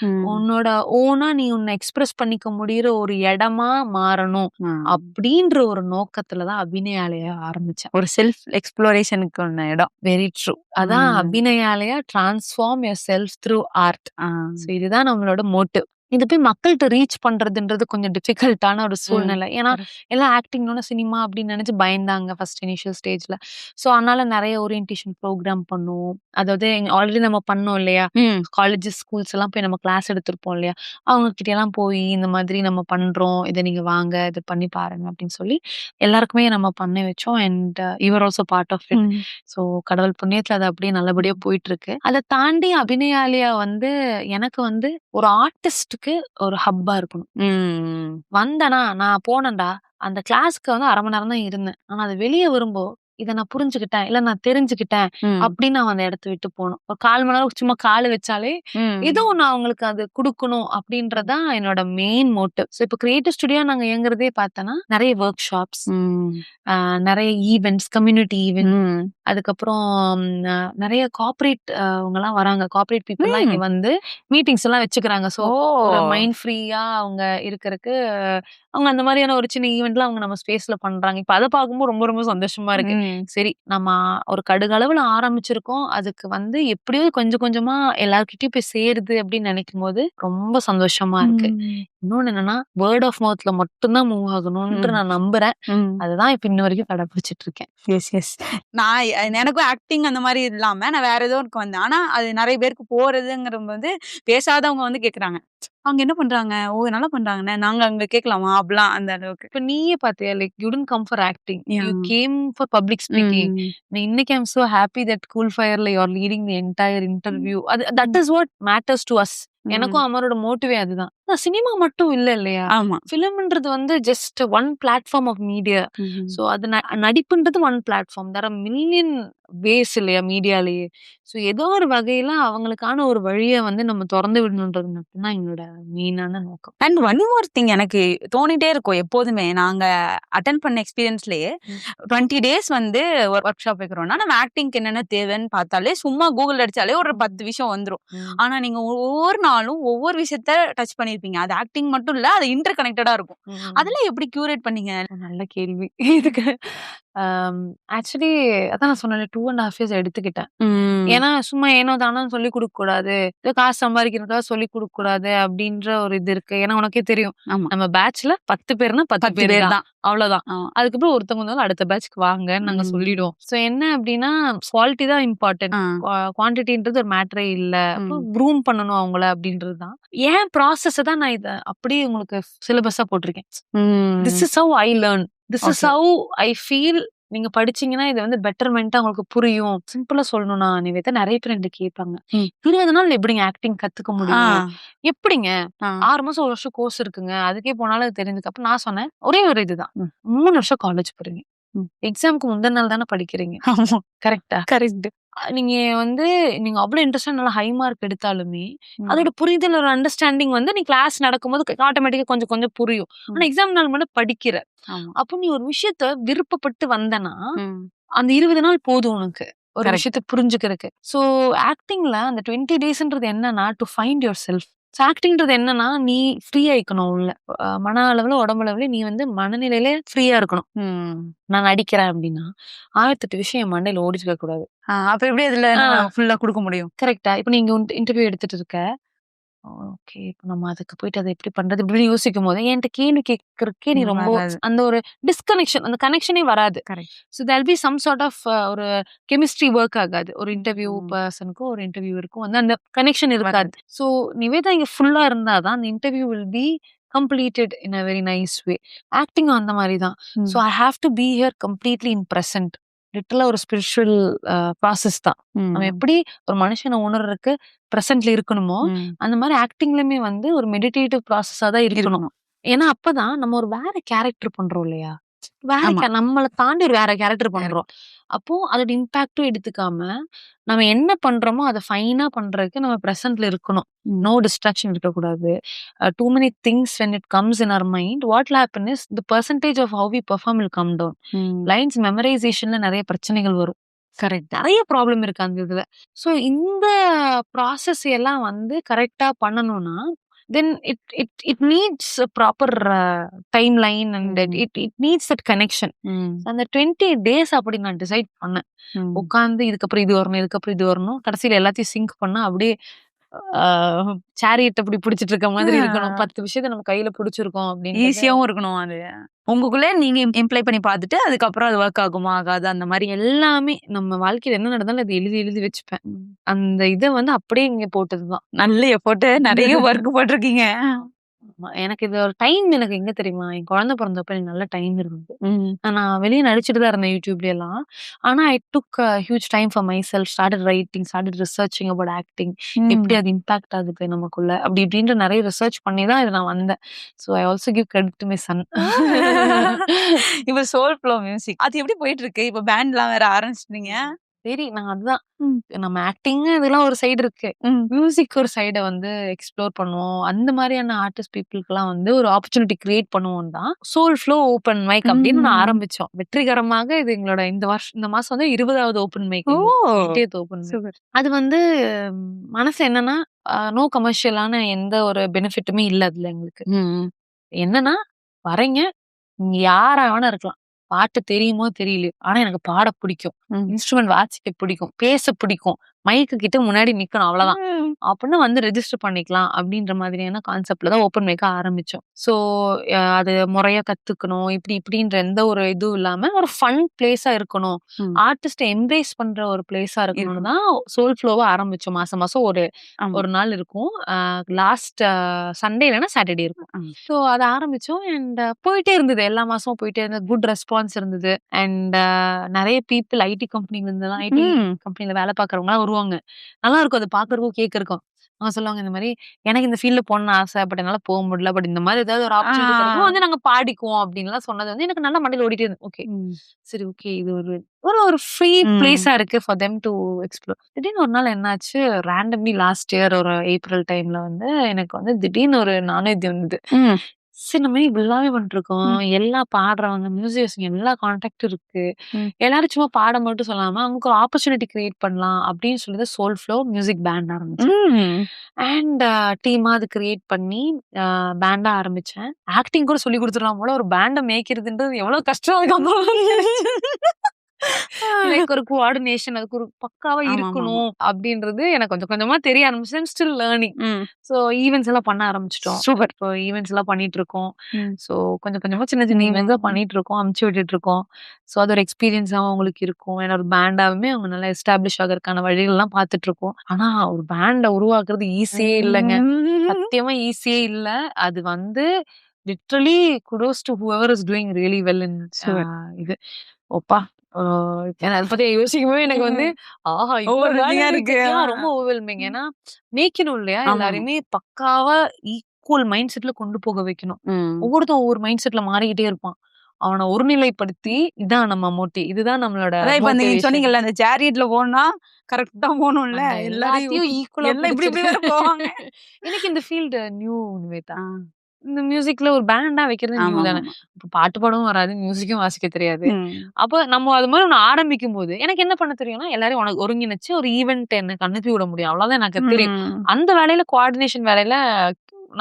ம். உன்னோட ஓனா நீ உன்னை எக்ஸ்பிரஸ் பண்ணிக்க முடியற ஒரு இடமா மாறணும் ஆ. அப்படின்ற ஒரு நோக்கத்துலதான் அபிநயாலயா ஆரம்பிச்சேன். ஒரு செல்ஃப் எக்ஸ்ப்ளோரேஷனுக்கு ஒண்ணு இடம். Very true. அதான் ம். Abhinayalaya transform yourself through art. ஆ. ஸோ இதுதான் நம்மளோட மோட்டிவ். இது போய் மக்கள்கிட்ட ரீச் பண்றதுன்றது கொஞ்சம் டிஃபிகல்ட்டான ஒரு ம். சூழ்நிலை. ஏன்னா Correct. எல்லாம் ஆக்டிங்னோட சினிமா அப்படின்னு நினைச்சு பயந்தாங்க ஃபர்ஸ்ட் இனிஷியல் ஸ்டேஜ்ல. ஸோ அதனால நிறைய ஓரியன்டேஷன் ப்ரோக்ராம் பண்ணுவோம். அதாவது ஆல்ரெடி நம்ம பண்ணோம் இல்லையா, ம். காலேஜஸ் ஸ்கூல்ஸ் எல்லாம் போய் நம்ம கிளாஸ் எடுத்திருப்போம் இல்லையா, அவங்க கிட்ட எல்லாம் போய் இந்த மாதிரி நம்ம பண்றோம், இதை நீங்க வாங்க இதை பண்ணி பாருங்க அப்படின்னு சொல்லி எல்லாருக்குமே நம்ம பண்ண வச்சோம். And your also part of it. ம். ஸோ கடவுள் புண்ணியத்துல அது அப்படியே நல்லபடியா போயிட்டு இருக்கு. அதை தாண்டி அபிநயாலயா வந்து எனக்கு வந்து ஒரு ஆர்டிஸ்டுக்கு ஒரு ஹப்பா இருக்கணும். ம். வந்தனா நான் போனேன்டா, அந்த கிளாஸ்க்கு வந்து 1/2 மணி நேரம் தான் இருந்தேன். ஆனா அது வெளியே வரும்போ இதை நான் புரிஞ்சுக்கிட்டேன், இல்ல நான் தெரிஞ்சுக்கிட்டேன் ம். அப்படின்னு நான் அந்த இடத்த விட்டு போகணும். ஒரு 1/4 மணி நேரம் சும்மா காலு வச்சாலே ம். ஏதோ ஒண்ணு அவங்களுக்கு அது குடுக்கணும் அப்படின்றதான் என்னோட மெயின் மோட்டிவ். ஸோ இப்போ கிரியேட்டிவ் ஸ்டுடியோ நாங்க இயங்குறதே பார்த்தோன்னா நிறைய ஒர்க் ஷாப்ஸ், ம். நிறைய ஈவெண்ட்ஸ், கம்யூனிட்டி ஈவெண்ட், ம். அதுக்கப்புறம் நிறைய கார்ப்பரேட் அவங்கலாம் வராங்க. கார்ப்பரேட் பீப்புள்லாம் இங்க ம். வந்து மீட்டிங்ஸ் எல்லாம் வச்சுக்கிறாங்க. ஸோ ஓ. ஒரு மைண்ட் ஃப்ரீயா அவங்க இருக்கறக்கு அவங்க அந்த மாதிரியான ஒரு சின்ன ஈவெண்ட்லாம் அவங்க நம்ம ஸ்பேஸ்ல பண்றாங்க. இப்ப அதை பார்க்கும்போது ரொம்ப ரொம்ப சந்தோஷமா இருக்கு. ம். சரி நம்ம ஒரு கடுகளவுல ஆரம்பிச்சிருக்கோம், அதுக்கு வந்து எப்படியோ கொஞ்சம் கொஞ்சமா எல்லார்கிட்டயும் போய் சேருது அப்படின்னு நினைக்கும் போது ரொம்ப சந்தோஷமா இருக்கு. ம். இன்னொன்னு என்னன்னா வேர்ட் ஆஃப் மவுத்ல மட்டும்தான் மூவ் ஆகணும்னு ம். நான் நம்புறேன். ம். அதுதான் இப்ப இன்ன வரைக்கும் கடைபிடிச்சிட்டு இருக்கேன். Yes yes. நான் எனக்கும் ஆக்டிங் அந்த மாதிரி இல்லாம நான் வேற ஏதோ ஒருக்கு வந்தேன். ஆனா அது நிறைய பேருக்கு போறதுங்கிற வந்து பேசாதவங்க வந்து கேக்குறாங்க, அவங்க என்ன பண்றாங்க, ஓ நல்லா பண்றாங்கண்ணே, நாங்க அங்க கேட்கலாமா அப்படிலாம் அந்த அளவுக்கு. இப்ப நீயே பாத்தியா, like you didn't come for acting, you Yeah. Came for public speaking. ம். இன்னைக்கு ஐம் சோ ஹாப்பி தட் கூல் ஃபயர்ல you are leading the entire interview. That is what matters to us. எனக்கும் அமரோட மோட்டிவே அதுதான். சினிமா மட்டும் இல்ல இல்லையா, ஆமா. ஃபிலிம்ன்றது வந்து just one platform of media. So அது நடிப்புன்றது one platform. There are million ways இல்லையா மீடியாலேயே. ஸோ ஏதோ ஒரு வகையில அவங்களுக்கான ஒரு வழியை வந்து நம்ம திறந்து விடணுன்றது மட்டும்தான் எங்களோட மெயினான நோக்கம். அண்ட் ஒன் மோர் திங் எனக்கு தோணிட்டே இருக்கும் எப்போதுமே, நாங்க அட்டன் பண்ண எக்ஸ்பீரியன்ஸ்லயே 20 days வந்து ஒர்க் ஷாப் வைக்கிறோம்னா நம்ம ஆக்டிங்க்கு என்னென்ன தேவைன்னு பார்த்தாலே சும்மா கூகுள் அடிச்சாலே ஒரு 10 விஷயம் வந்துரும். ஆனா நீங்க ஒவ்வொரு நாளும் ஒவ்வொரு விஷயத்த டச் பண்ணிருப்பீங்க. அது ஆக்டிங் மட்டும் இல்ல, அது இன்டர் கனெக்டடா இருக்கும். அதெல்லாம் எப்படி கியூரேட் பண்ணீங்க? நல்ல கேள்வி. இதுக்கு ஆக்சுவலி அதான் நான் சொன்னேன் 2.5 years எடுத்துக்கிட்டேன். ஏன்னா சும்மா ஏனோ தானோ சொல்லி கொடுக்க கூடாது, ஏதோ காசு சம்பாதிக்கிறதுக்காக சொல்லி கொடுக்க கூடாது அப்படின்ற ஒரு இது இருக்கு. ஏன்னா உனக்கே தெரியும், ஆமா. நம்ம பேட்ச்ல 10 பேர்னா 10 10 பேர் பேர் தான், தான். அவ்வளவுதான். ஆமா. அதுக்கப்புறம் ஒருத்தவங்க வந்தாலும் அடுத்த பேட்ச்க்கு வாங்கன்னு நாங்க சொல்லிடுவோம். சோ என்ன அப்படின்னா குவாலிட்டி தான் இம்பார்ட்டன்ட், குவான்டிட்டின்றது ஒரு மேட்டரே இல்ல. அப்புறம் க்ரூம் பண்ணணும் அவங்கள அப்படின்றதுதான் ஏன் ப்ராசஸ் தான் நான் இதை அப்படியே உங்களுக்கு சிலபஸா போட்டிருக்கேன். This is how I learn, this is how I feel. நீங்க படிச்சீங்கன்னா இது வந்து பெட்டர்மெண்டா உங்களுக்கு புரியும். சிம்பிளா சொல்லணும்னா நிவேதா, நிறைய பேர் என்கிட்ட கேட்பாங்க, 20 நாள் எப்படிங்க ஆக்டிங் கத்துக்க முடியும்? எப்படிங்க 6 மாசம் 1 வருஷம் கோர்ஸ் இருக்குங்க, அதுக்கே போனாலும் அது தெரிஞ்சுக்க. அப்ப நான் சொன்னேன், ஒரே ஒரு இதுதான், 3 வருஷம் காலேஜ் போறீங்க, எக்ஸாமுக்கு முந்தின நாள் தானே படிக்கிறீங்க, கரெக்டா? கரெக்ட். நீங்க வந்து நீங்க அவ்வளவு இன்ட்ரெஸ்டா நல்லா ஹை மார்க் எடுத்தாலுமே அதோட புரிதல் ஒரு அண்டர்ஸ்டாண்டிங் வந்து நீ கிளாஸ் நடக்கும்போது ஆட்டோமேட்டிக்கா கொஞ்சம் கொஞ்சம் புரியும். ஆனா எக்ஸாம் நாள் மட்டும் படிக்கிற. அப்போ நீ ஒரு விஷயத்த விருப்பப்பட்டு வந்தனா அந்த 20 நாள் போதும் உனக்கு ஒரு விஷயத்த புரிஞ்சுக்கிறதுக்கு. சோ ஆக்டிங்ல அந்த 20 டேஸ்ன்றது என்னன்னா டு ஃபைண்ட் யுவர் செல்ஃப். ஆக்டிங்ன்றது என்னன்னா நீ ஃப்ரீ ஆயிக்கணும், உள்ள மன அளவுல உடம்பு அளவுல நீ வந்து மனநிலையில ஃப்ரீயா இருக்கணும். நான் நடிக்கிறேன் அப்படின்னா 1008 விஷயம் என் மண்டையில ஓடிச்சுக்க கூடாது. அப்ப எப்படி அதுல ஃபுல்லா கொடுக்க முடியும்? கரெக்டா? இப்ப நீங்க இன்டர்வியூ எடுத்துட்டு இருக்க, ஓகே, இப்ப நம்ம அதுக்கு போயிட்டு அதை எப்படி பண்றது இப்படின்னு யோசிக்கும் போது என்கிட்ட கேள்வி கேட்கறதுக்கே நீ ரொம்ப அந்த ஒரு டிஸ்கனெக்ஷன், அந்த கனெக்ஷனே வராது. So there be some sort of ஒரு கெமிஸ்ட்ரி ஒர்க் ஆகாது. ஒரு இன்டர்வியூ பர்சனுக்கும் ஒரு இன்டர்வியூருக்கும் வந்து அந்த கனெக்ஷன் இருக்காது. ஸோ நிவேதா இங்க ஃபுல்லா இருந்தாதான் அந்த interview will be completed in a very nice way. Acting அந்த மாதிரி தான். So I have to be here completely in present. லிட்டரலா ஒரு ஸ்பிரிச்சுவல் ப்ராசஸ் தான். நம்ம எப்படி ஒரு மனுஷனை உணர்றதுக்கு பிரசன்ட்ல இருக்கணுமோ அந்த மாதிரி ஆக்டிங்லயுமே வந்து ஒரு மெடிடேட்டிவ் ப்ராசஸா தான் இருக்கணும். ஏன்னா அப்பதான் நம்ம ஒரு வேற கேரக்டர் பண்றோம் இல்லையா, வேற நம்மளை தாண்டி ஒரு வேற கேரக்டர் பண்றோம். அப்போ அதோட இம்பாக்டும் எடுத்துக்காம நம்ம என்ன பண்றோமோ அதை ஃபைனா பண்றதுக்கு நம்ம பிரசன்ட்ல இருக்கணும். நோ டிஸ்ட்ராக்ஷன் இருக்கக்கூடாது. Too many things when it comes in our mind, what will happen is the percentage of how we perform will come down. Lines memorizationல நிறைய பிரச்சனைகள் வரும். கரெக்ட், நிறைய ப்ராப்ளம் இருக்கு அந்த இதுல. ஸோ இந்த ப்ராசஸ் எல்லாம் வந்து கரெக்டா பண்ணணும்னா then it needs a proper timeline and it needs that connection. அந்த 20 days அப்படி நான் டிசைட் பண்ணேன். உட்காந்து இதுக்கப்புறம் இது வரணும், இதுக்கப்புறம் இது வரணும், கடைசியில எல்லாத்தையும் சிங்க் பண்ணா அப்படியே சேரியட் அப்படி பிடிச்சிட்டு இருக்க மாதிரி இருக்கணும். 10 விஷயத்த நம்ம கையில பிடிச்சிருக்கோம் அப்படின்னு ஈஸியாவும் இருக்கணும். அது உங்களுக்குள்ளே நீங்க இம்ப்ளை பண்ணி பார்த்துட்டு அதுக்கப்புறம் அது ஒர்க் ஆகுமா ஆகாது அந்த மாதிரி எல்லாமே நம்ம வாழ்க்கையில என்ன நடந்தாலும் அதை எழுதி எழுதி வச்சுப்பேன். அந்த இதை வந்து அப்படியே இங்க போட்டதுதான். நல்ல எஃபோர்ட், நிறைய ஒர்க் போட்டிருக்கீங்க. எனக்கு இது ஒரு டைம் எனக்கு எங்க தெரியுமா, என் குழந்தை பிறந்தப்ப எனக்கு நல்ல டைம் இருந்தது. நான் வெளியே நடிச்சுட்டு தான் இருந்தேன் யூடியூப்ல எல்லாம். ஆனா I took huge time for myself, started writing, started researching about acting, எப்படி அது இம்பாக்ட் ஆகுது நமக்குள்ள அப்படி இப்படின்ற நிறைய ரிசர்ச் பண்ணி தான் இது நான் வந்தேன். So I also give credit to my son. இப்ப சோல் ஃப்ளோ மியூசிக் அது எப்படி போயிட்டு இருக்கு? இப்ப பேண்ட்லாம் வேற ஆரம்பிச்சிட்டீங்க. சரி, நான் அதுதான் நம்ம ஆக்டிங் இதெல்லாம் ஒரு சைடு இருக்கு, மியூசிக் ஒரு சைடை வந்து எக்ஸ்ப்ளோர் பண்ணுவோம். அந்த மாதிரியான ஆர்டிஸ்ட் பீப்புளுக்குலாம் வந்து ஒரு ஆப்பர்ச்சுனிட்டி கிரியேட் பண்ணுவோம் தான் சோல் ஃப்ளோ ஓப்பன் மைக் அப்படின்னு நான் ஆரம்பிச்சோம். வெற்றிகரமாக இது எங்களோட இந்த மாசம் வந்து 20வது open mic, 8th open mic. அது வந்து மனசு என்னன்னா நோ கமர்ஷியலான எந்த ஒரு பெனிஃபிட்டுமே இல்லை அதுல எங்களுக்கு. என்னன்னா வரீங்க, நீங்க யாரா வேணா இருக்கலாம், பாட்டு தெரியுமோ தெரியலையோ, ஆனா எனக்கு பாட பிடிக்கும், இன்ஸ்ட்ருமெண்ட் வாசிக்க பிடிக்கும், பேச பிடிக்கும், மைக்கு கிட்ட முன்னாடி நிக்கணும், அவ்வளவுதான் அப்படின்னு வந்து ரெஜிஸ்டர் பண்ணிக்கலாம் அப்படின்ற மாதிரியான கான்செப்ட்ல தான் ஓப்பன் மைக்க ஆரம்பிச்சோம். ஸோ அது முறையா கத்துக்கணும், இப்படி இப்படின்ற எந்த ஒரு இதுவும் இல்லாம ஒரு ஃபன் பிளேஸா இருக்கணும், ஆர்டிஸ்ட எம்ப்ரேஸ் பண்ற ஒரு பிளேஸா இருக்கணும்னு தான் சோல் ஃப்ளோவை ஆரம்பிச்சோம். மாசம் மாசம் ஒரு நாள் இருக்கும், லாஸ்ட் சண்டே இல்லைன்னா சாட்டர்டே இருக்கும். ஸோ அதை ஆரம்பிச்சோம் அண்ட் போயிட்டே இருந்தது, எல்லா மாசமும் போயிட்டே இருந்தது. குட் ரெஸ்பான்ஸ் இருந்தது அண்ட் நிறைய பீப்புள் ஐடி கம்பெனில இருந்தெல்லாம், ஐடி கம்பெனில வேலை பார்க்கறவங்க வருவாங்க. நல்லா இருக்கும், அதை பாக்குறதுக்கும் கேட்கறக்கும். அவங்க சொல்லுவாங்க இந்த மாதிரி எனக்கு இந்த ஃபீல்ட்ல போகணும்னு ஆசை, பட் என்னால போக முடியல, பட் இந்த மாதிரி ஏதாவது ஒரு ஆப்பர்ச்சுனிட்டி கிடைக்கும் வந்து நாங்க பாடிக்குவோம் அப்படின்லாம் சொன்னது வந்து எனக்கு நல்லா மண்டையில ஓடிட்டே இருந்தது. ஓகே சரி, ஓகே இது ஒரு ஃப்ரீ பிளேஸா இருக்கு ஃபார் தெம் டு எக்ஸ்ப்ளோர். திடீர்னு ஒரு நாள் என்னாச்சு, ரேண்டம்லி லாஸ்ட் இயர் ஒரு ஏப்ரல் டைம்ல வந்து எனக்கு வந்து திடீர்னு ஒரு நானூத்தி வந்தது. சரி, நம்ம இப்படிலாமே பண்ணிருக்கோம், எல்லா பாடுறவங்க மியூசிஷியன் எல்லா கான்டாக்டும் இருக்கு, எல்லாரும் சும்மா பாட மட்டும் சொல்லாம அவங்களுக்கு ஒரு ஆப்பர்ச்சுனிட்டி கிரியேட் பண்ணலாம் அப்படின்னு சொல்லி சோல் ஃப்ளோ மியூசிக் பேண்ட் ஆரம்பிச்சேன். அண்ட் டீமா அது கிரியேட் பண்ணி பேண்டா ஆரம்பிச்சேன். ஆக்டிங் கூட சொல்லி கொடுத்துடலாம் போல, ஒரு பேண்டை மேய்க்கிறதுன்றது எவ்வளவு கஷ்டம். லைக் ஒரு கோஆர்டினேஷன் அதுக்கு ஒரு பக்காவா ஆமா, ஆமா, இருக்கணும் அப்படின்றது எனக்கு கொஞ்சம் கொஞ்சமா தெரிய ஆரம்பிச்சு. Still learning. ம். ஸோ ஈவெண்ட்ஸ் எல்லாம் பண்ண ஆரம்பிச்சிட்டோம். சூப்பர். இப்போ ஈவெண்ட்ஸ் எல்லாம் பண்ணிட்டு இருக்கோம். ம். ஸோ கொஞ்சம் கொஞ்சமா சின்ன சின்ன ஈவெண்ட்ஸ் ம். பண்ணிட்டு இருக்கோம், அமுச்சு விட்டுட்டு இருக்கோம். ஸோ அது ஒரு எக்ஸ்பீரியன்ஸாவும் அவங்களுக்கு இருக்கும். ஏன்னா ஒரு பேண்டாவுமே அவங்க நல்லா எஸ்டாப்ளிஷ் ஆகறதுக்கான வழிகள்லாம் பார்த்துட்டு இருக்கோம். ஆனா ஒரு பேண்டை உருவாக்குறது ஈஸியே இல்லைங்க. சத்தியமா ஈஸியே இல்ல. அது வந்து literally kudos to whoever is doing really well in Sure. இது. ஒப்பா அத பத்தி யோசிக்கும்போது எனக்கு வந்து ஆஹா இவ்வளவு Overwhelming-ஆ வேலை இருக்கு. இருக்கு. ரொம்ப ஓவர்வெல்மிங். ஏன்னா மேய்க்கணும் இல்லையா? ஆமா, ஆமா. எல்லாரையுமே பக்காவா ஈக்குவல் மைண்ட் செட்ல கொண்டு போக வைக்கணும். ம். ஒவ்வொருத்தன் ஒவ்வொரு மைண்ட் செட்ல மாறிக்கிட்டே இருப்பான். அவனை ஒருநிலைப்படுத்தி இதான் நம்ம இதுதான் நம்மளோட அதான் இப்ப நீங்க motivation. சொன்னீங்கல்ல அந்த சேரியட்ல போனா கரெக்டா போகணும்ல அந்த எல்லாரையும் எல்லாத்தையும் ஈக்குவலா எல்லாம் இப்படி இப்படி வேற போவாங்க. எனக்கு இந்த ஃபீல்டு நியூ நிவேதா. ஆ. இந்த மியூசிக்ல ஒரு பேண்டா வைக்கிறது நியூ ஆமா, தானே. ஆமா. இப்ப பாட்டு பாடவும் வராது, மியூசிக்கும் வாசிக்க தெரியாது. ம். அப்ப நம்ம அது மாதிரி ஒண்ணு ஆரம்பிக்கும்போது எனக்கு என்ன பண்ண தெரியும்னா, எல்லாரையும் உனக்கு ஒருங்கிணைச்சு ஒரு ஈவென்ட் எனக்கு அனுப்பி விட முடியும். அவ்வளவுதான் எனக்கு தெரியும். ம். அந்த வேலையில கோஆர்டினேஷன் வேலையில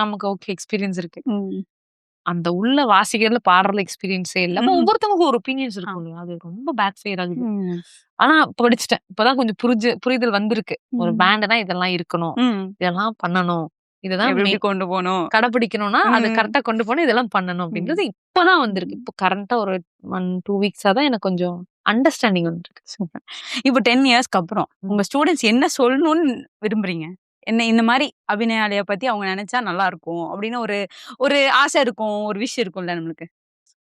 நமக்கு ஓகே எக்ஸ்பீரியன்ஸ் இருக்கு. ம். அந்த உள்ள வாசிக்கிறதுல பாடுறதுல எக்ஸ்பீரியன்ஸே இல்ல. அப்ப ம். ஒவ்வொருத்தவங்களுக்கும் ஒரு ஒப்பீனியன்ஸ் இருக்கும் இல்லையா? அது ரொம்ப பேக் ஃபயர் ஆகுது. ம். ஆனா படிச்சுட்டேன். இப்பதான் கொஞ்சம் புரிதல் வந்திருக்கு. ஒரு ம். பேண்டுனா இதெல்லாம் இருக்கணும். ம். இதெல்லாம் பண்ணணும். இததான் எப்படி எப்படி கொண்டு போகணும். கடைபிடிக்கணும்னா அத ம். கரெக்ட்டா கொண்டு போனா இதெல்லாம் பண்ணணும் அப்படின்றது இப்பதான் வந்திருக்கு. இப்போ கரண்ட்டா ஒரு 1-2 வீக்ஸா தான் எனக்கு கொஞ்சம் அண்டர்ஸ்டாண்டிங் வந்திருக்கு. சூப்பர். இப்போ 10 இயர்ஸ்க்கு அப்புறம் உங்க ஸ்டூடெண்ட்ஸ் என்ன சொல்லணும்னு விரும்புறீங்க? என்ன இந்த மாதிரி அபிநயாலயா பத்தி அவங்க நினைச்சா நல்லா இருக்கும் அப்படின்னு ஒரு ஒரு ஆசை இருக்கும், ஒரு விஷ் இருக்கும்ல நம்மளுக்கு.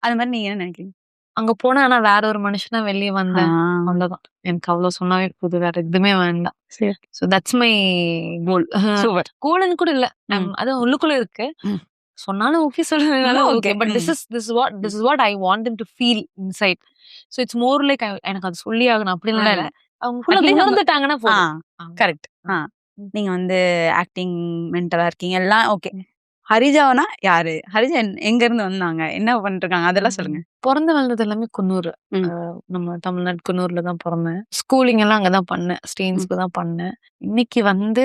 அது மாதிரி நீங்க என்ன நினைக்கிறீங்க? அங்க போனா ஆனா வேற ஒரு மனுஷனா வெளிய வந்தேன். அவ்வளவுதான். எனக்கு அவ்வளவு சொன்னாவே போதும். வேற எதுவுமே வேண்டாம். சரி. So that's my goal. Super. கோல்னு கூட இல்ல. ம். அது உள்ளுக்குள்ள இருக்கு. ம். சொன்னாலும் ஓகே சொல்லலனாலும் Okay. Okay. But this is what I want them to feel inside. So it's more like எனக்கு அது சொல்லி ஆகணும் அப்படிலாம் இல்ல. அவங்க At least அவங்க- உணர்ந்துட்டாங்கன்னா போதும். கரெக்ட். நீங்க வந்து ஆக்டிங் மென்டரா இருக்கீங்க எல்லாம் ஓகே. ஹரிஜாவனா யாரு? ஹரிஜா எங்க இருந்து வந்தாங்க? என்ன பண்ணிருக்காங்க? அதெல்லாம் சொல்லுங்க. பிறந்து வளர்ந்தது எல்லாமே குன்னூர். ம். நம்ம தமிழ்நாடு குன்னூர்ல தான் பிறந்தேன். ஸ்கூலிங் எல்லாம் அங்கதான் பண்ணேன். ஸ்டெயின்ஸ்க்கு தான் பண்ணேன். இன்னைக்கு வந்து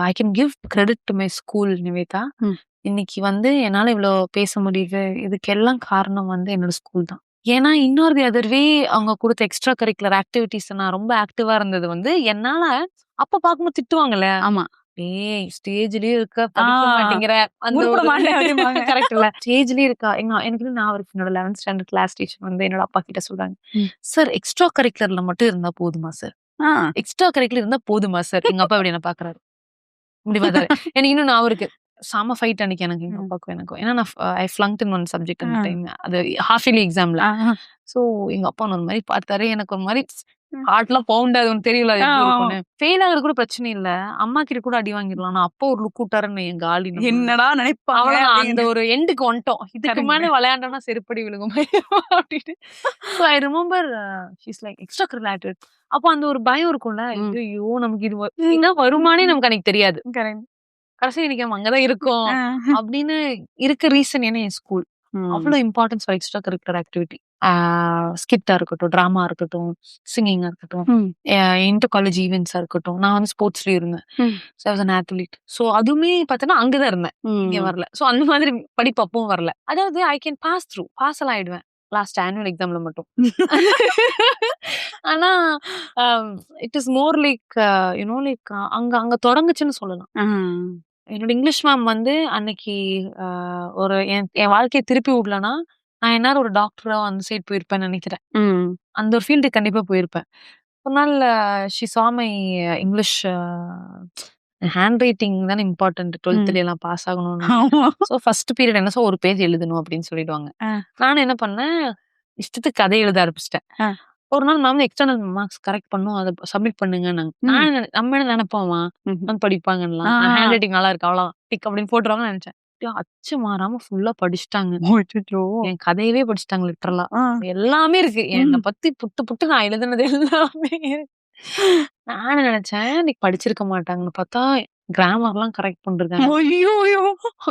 I can give credit to my school Nivetha. ம். இன்னைக்கு வந்து என்னால இவ்வளோ பேச முடியுது. இதுக்கெல்லாம் காரணம் வந்து என்னோட ஸ்கூல் தான். ஏன்னா இன்னொரு அதர்வே அவங்க கொடுத்த எக்ஸ்ட்ரா கரிக்குலர் ஆக்டிவிட்டிஸ் நான் ரொம்ப ஆக்டிவா இருந்தது வந்து என்னால அப்ப பார்க்கும்போது திட்டுவாங்கல்ல. ஆமா. ஏய் ஸ்டேஜ்லயே இருக்க படிக்க மாட்டேங்கிற அந்த உருப்பட மாட்டேன் அப்படிம்பாங்க. கரெக்ட் இல்ல. ஸ்டேஜ்லயே இருக்கா எனக்கு நான் ஒரு என்னோட 11th ஸ்டாண்டர்ட் கிளாஸ் டீச்சர் வந்து என்னோட அப்பா கிட்ட சொல்றாங்க, சார் எக்ஸ்ட்ரா கரிக்குலர்ல மட்டும் இருந்தா போதுமா சார்? எக்ஸ்ட்ரா கரிக்குலர் இருந்தா போதுமா சார்? எங்க அப்பா அப்படி என்ன பாக்குறாரு. இப்படி பார்த்தாரு. எனக்கு இன்னும் நான் இருக்கு செம ஃபைட் அன்னைக்கு எனக்கு எங்க அப்பாவுக்கும் எனக்கும். ஏன்னா நான் ஐ ஃபிளங்க்ட் இன் ஒன் சப்ஜெக்ட் அந்த டைம். அது ஹாஃப் இயர்லி எக்ஸாம்ல. சோ எங்க அப்பா ஒரு மாதிரி பார்த்தாரு. எனக்கு ஒரு மாதிரி ஹார்ட்லாம் பவுண்ட் ஆகுது. உனக்கு தெரியல ஃபெயில் ஆகுறது கூட பிரச்சனை இல்ல. அம்மா கிட்ட கூட அடி வாங்கிடலாம். நான் அப்பா ஒரு லுக் விட்டாருன்னு என் காலி என்னடா நினைப்பாங்க. அவ்வளவுதான். அந்த ஒரு எண்டுக்கு வந்துட்டோம். இதுக்கு மேல விளையாண்டோம்னா செருப்படி விழுகும் அப்படின்னு. So I remember she's like extra curricular. அப்போ அந்த ஒரு பயம் இருக்கும்ல. ஐயோ நமக்கு இது வருமானே நமக்கு அன்னைக்கு தெரியாது. கடைசி இன்னைக்கு நம்ம அங்கதான் இருக்கோம் அப்படின்னு இருக்க ரீசன் என்ன என் ஸ்கூல். அவ்வளவு importance for extra curricular activity. ஸ்கிட்டா இருக்கட்டும், டிராமா இருக்கட்டும், சிங்கிங்கா இருக்கட்டும், இன்டர் காலேஜ் ஈவெண்ட்ஸா இருக்கட்டும். நான் வந்து ஸ்போர்ட்ஸ்லயும் இருந்தேன். So I was an athlete. So அதுவுமே பார்த்தோன்னா அங்கதான் இருந்தேன். இங்க வரல. சோ அந்த மாதிரி படிப்பு அப்பவும் வரல. அதாவது ஐ கேன் பாஸ் எல்லாம் ஆயிடுவேன். லாஸ்ட் ஆனுவல் எக்ஸாம்ல மட்டும். ஆனா it is more like like அங்க தொடங்குச்சுன்னு சொல்லலாம். என்னோட இங்கிலீஷ் மேம் வந்து அன்னைக்கு ஒரு என் வாழ்க்கையை திருப்பி விடலன்னா நான் என்ன ஒரு டாக்டரா அந்த சைடு போயிருப்பேன்னு நினைக்கிறேன். அந்த ஒரு ஃபீல்டு கண்டிப்பா போயிருப்பேன். ஒரு நாள் ஷி சா மை இங்கிலீஷ் ஹேண்ட் ரைட்டிங் தானே இம்பார்ட்டன்ட். 12th எல்லாம் பாஸ் ஆகணும்னு. ஸோ ஃபர்ஸ்ட் பீரியட் என்ன ஒரு பேஜ் எழுதணும் அப்படின்னு சொல்லிடுவாங்க. நானும் என்ன பண்ணேன், இஷ்டத்துக்கு கதை எழுத ஆரம்பிச்சிட்டேன். ஒரு நாள் மேம் எக்ஸ்டர்னல் மார்க்ஸ் கரெக்ட் பண்ணும், அதை சப்மிட் பண்ணுங்க. நம்ம என்ன நினைப்போமா வந்து படிப்பாங்கலாம், ஹேண்ட் ரைட்டிங் நல்லா இருக்கு அவ்வளோ டிக் அப்படின்னு போட்டுருவாங்கன்னு நினைச்சேன். அச்சு மாறாம ஃபுல்லா படிச்சுட்டாங்க. என் கதையவே படிச்சுட்டாங்க லிட்டரலா. எல்லாமே இருக்கு என்னை பத்தி புட்டு நான் எழுதுனது எல்லாமே இருக்கு. நானும் நினைச்சேன் இன்னைக்கு படிச்சிருக்க மாட்டாங்கன்னு பார்த்தா கிராமர்லாம் கரெக்ட் பண்றாங்க.